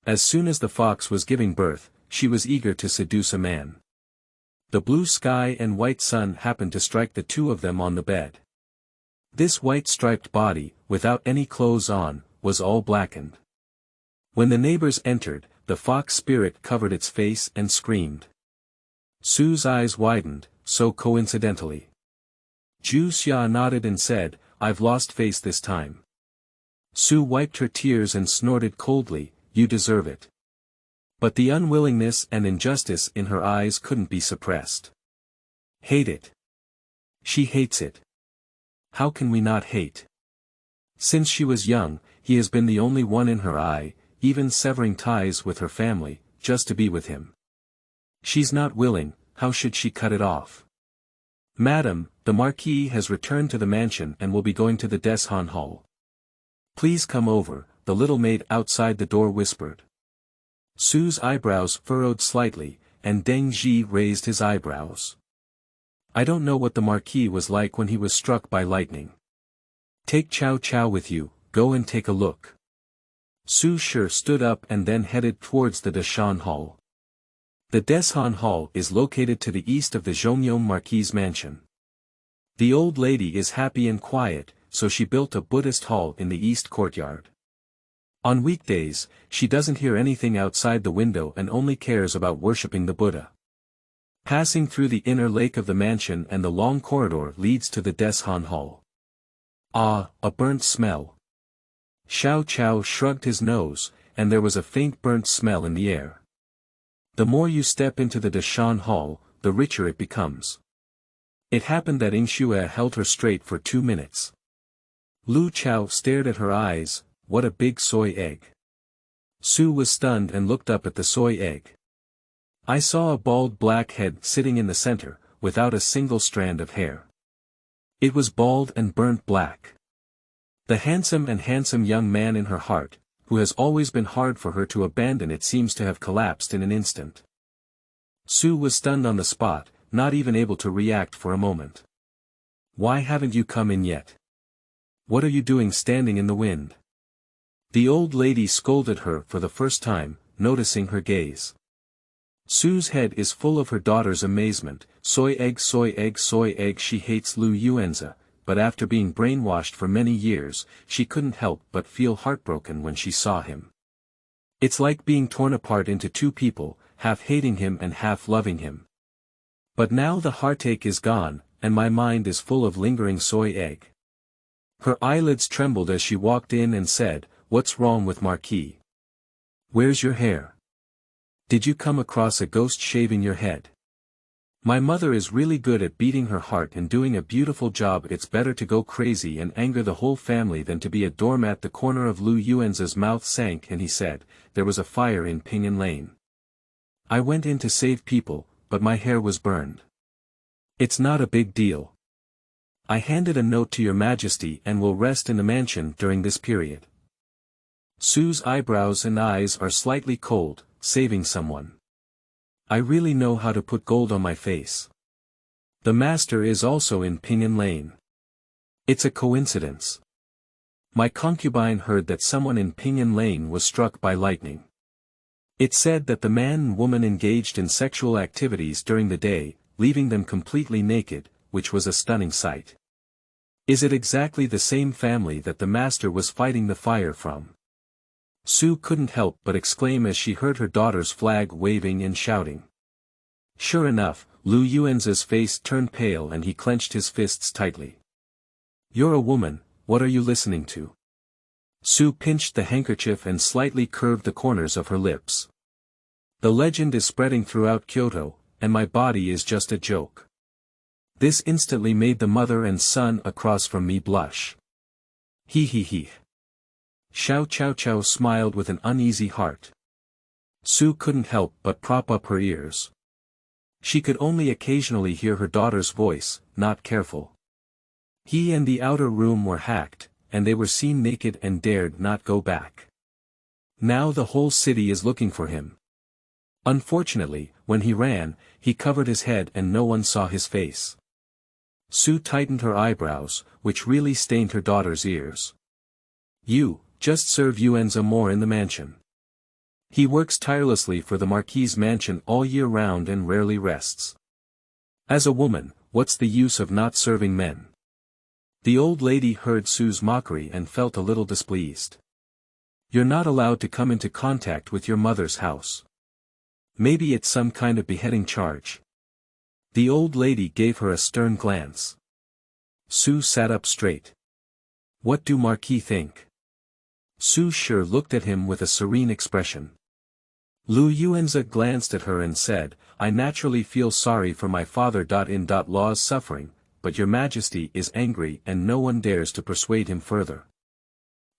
As soon as the fox was giving birth, she was eager to seduce a man. The blue sky and white sun happened to strike the two of them on the bed. This white striped body, without any clothes on, was all blackened. When the neighbors entered, the fox spirit covered its face and screamed. Su's eyes widened, so coincidentally. Zhu Xia nodded and said, I've lost face this time. Su wiped her tears and snorted coldly, you deserve it. But the unwillingness and injustice in her eyes couldn't be suppressed. Hate it. She hates it. How can we not hate? Since she was young, he has been the only one in her eye, even severing ties with her family, just to be with him. She's not willing, how should she cut it off? Madam, the Marquis has returned to the mansion and will be going to the Deshan Hall. Please come over, the little maid outside the door whispered. Su's eyebrows furrowed slightly, and Deng Zhi raised his eyebrows. I don't know what the Marquis was like when he was struck by lightning. Take Chaochao with you, go and take a look. Su Shi stood up and then headed towards the Deshan Hall. The Deshan Hall is located to the east of the Zhongyong Marquis' mansion. The old lady is happy and quiet, so she built a Buddhist hall in the east courtyard. On weekdays, she doesn't hear anything outside the window and only cares about worshipping the Buddha. Passing through the inner lake of the mansion and the long corridor leads to the Deshan Hall. Ah, a burnt smell. Chaochao shrugged his nose, and there was a faint burnt smell in the air. The more you step into the Deshan Hall, the richer it becomes. It happened that Yingxue held her straight for 2 minutes. Lu Chao stared at her eyes, what a big soy egg. Su was stunned and looked up at the soy egg. I saw a bald black head sitting in the center, without a single strand of hair. It was bald and burnt black. The handsome young man in her heart, who has always been hard for her to abandon, it seems to have collapsed in an instant. Su was stunned on the spot, not even able to react for a moment. Why haven't you come in yet? What are you doing standing in the wind? The old lady scolded her for the first time, noticing her gaze. Su's head is full of her daughter's amazement, soy egg, she hates Lu Yuanzi, but after being brainwashed for many years, she couldn't help but feel heartbroken when she saw him. It's like being torn apart into two people, half hating him and half loving him. But now the heartache is gone, and my mind is full of lingering soy egg. Her eyelids trembled as she walked in and said, "What's wrong with Marquis? Where's your hair? Did you come across a ghost shaving your head? My mother is really good at beating her heart and doing a beautiful job. It's better to go crazy and anger the whole family than to be a doormat." The corner of Lu Yuanzi's mouth sank and he said, "There was a fire in Pinyin Lane. I went in to save people, but my hair was burned. It's not a big deal. I handed a note to your majesty and will rest in the mansion during this period." Su's eyebrows and eyes are slightly cold, saving someone. I really know how to put gold on my face. The master is also in Pinyin Lane. It's a coincidence. My concubine heard that someone in Pinyin Lane was struck by lightning. It said that the man and woman engaged in sexual activities during the day, leaving them completely naked, which was a stunning sight. Is it exactly the same family that the master was fighting the fire from? Su couldn't help but exclaim as she heard her daughter's flag waving and shouting. Sure enough, Lu Yuanzi's face turned pale and he clenched his fists tightly. You're a woman, what are you listening to? Su pinched the handkerchief and slightly curved the corners of her lips. The legend is spreading throughout Kyoto, and my body is just a joke. This instantly made the mother and son across from me blush. He. Chaochao smiled with an uneasy heart. Su couldn't help but prop up her ears. She could only occasionally hear her daughter's voice, not careful. He and the outer room were hacked, and they were seen naked and dared not go back. Now the whole city is looking for him. Unfortunately, when he ran, he covered his head and no one saw his face. Su tightened her eyebrows, which really stained her daughter's ears. You, just serve Yuanzi more in the mansion. He works tirelessly for the Marquis' mansion all year round and rarely rests. As a woman, what's the use of not serving men? The old lady heard Su's mockery and felt a little displeased. You're not allowed to come into contact with your mother's house. Maybe it's some kind of beheading charge. The old lady gave her a stern glance. Su sat up straight. What do Marquis think? Su Shi looked at him with a serene expression. Lu Yuanzi glanced at her and said, I naturally feel sorry for my father-in-law's suffering, but your majesty is angry and no one dares to persuade him further.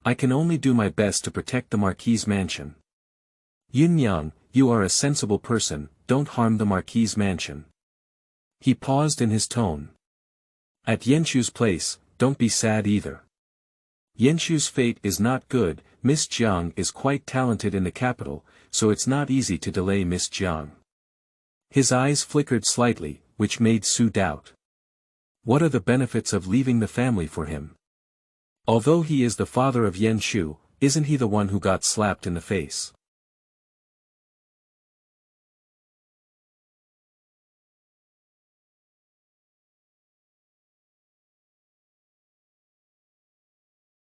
I can only do my best to protect the Marquis's mansion. Yunyang, you are a sensible person, don't harm the Marquis's mansion. He paused in his tone. At Yenshu's place, don't be sad either. Yenshu's fate is not good. Miss Jiang is quite talented in the capital, so it's not easy to delay Miss Jiang. His eyes flickered slightly, which made Su doubt. What are the benefits of leaving the family for him? Although he is the father of Yenshu, isn't he the one who got slapped in the face?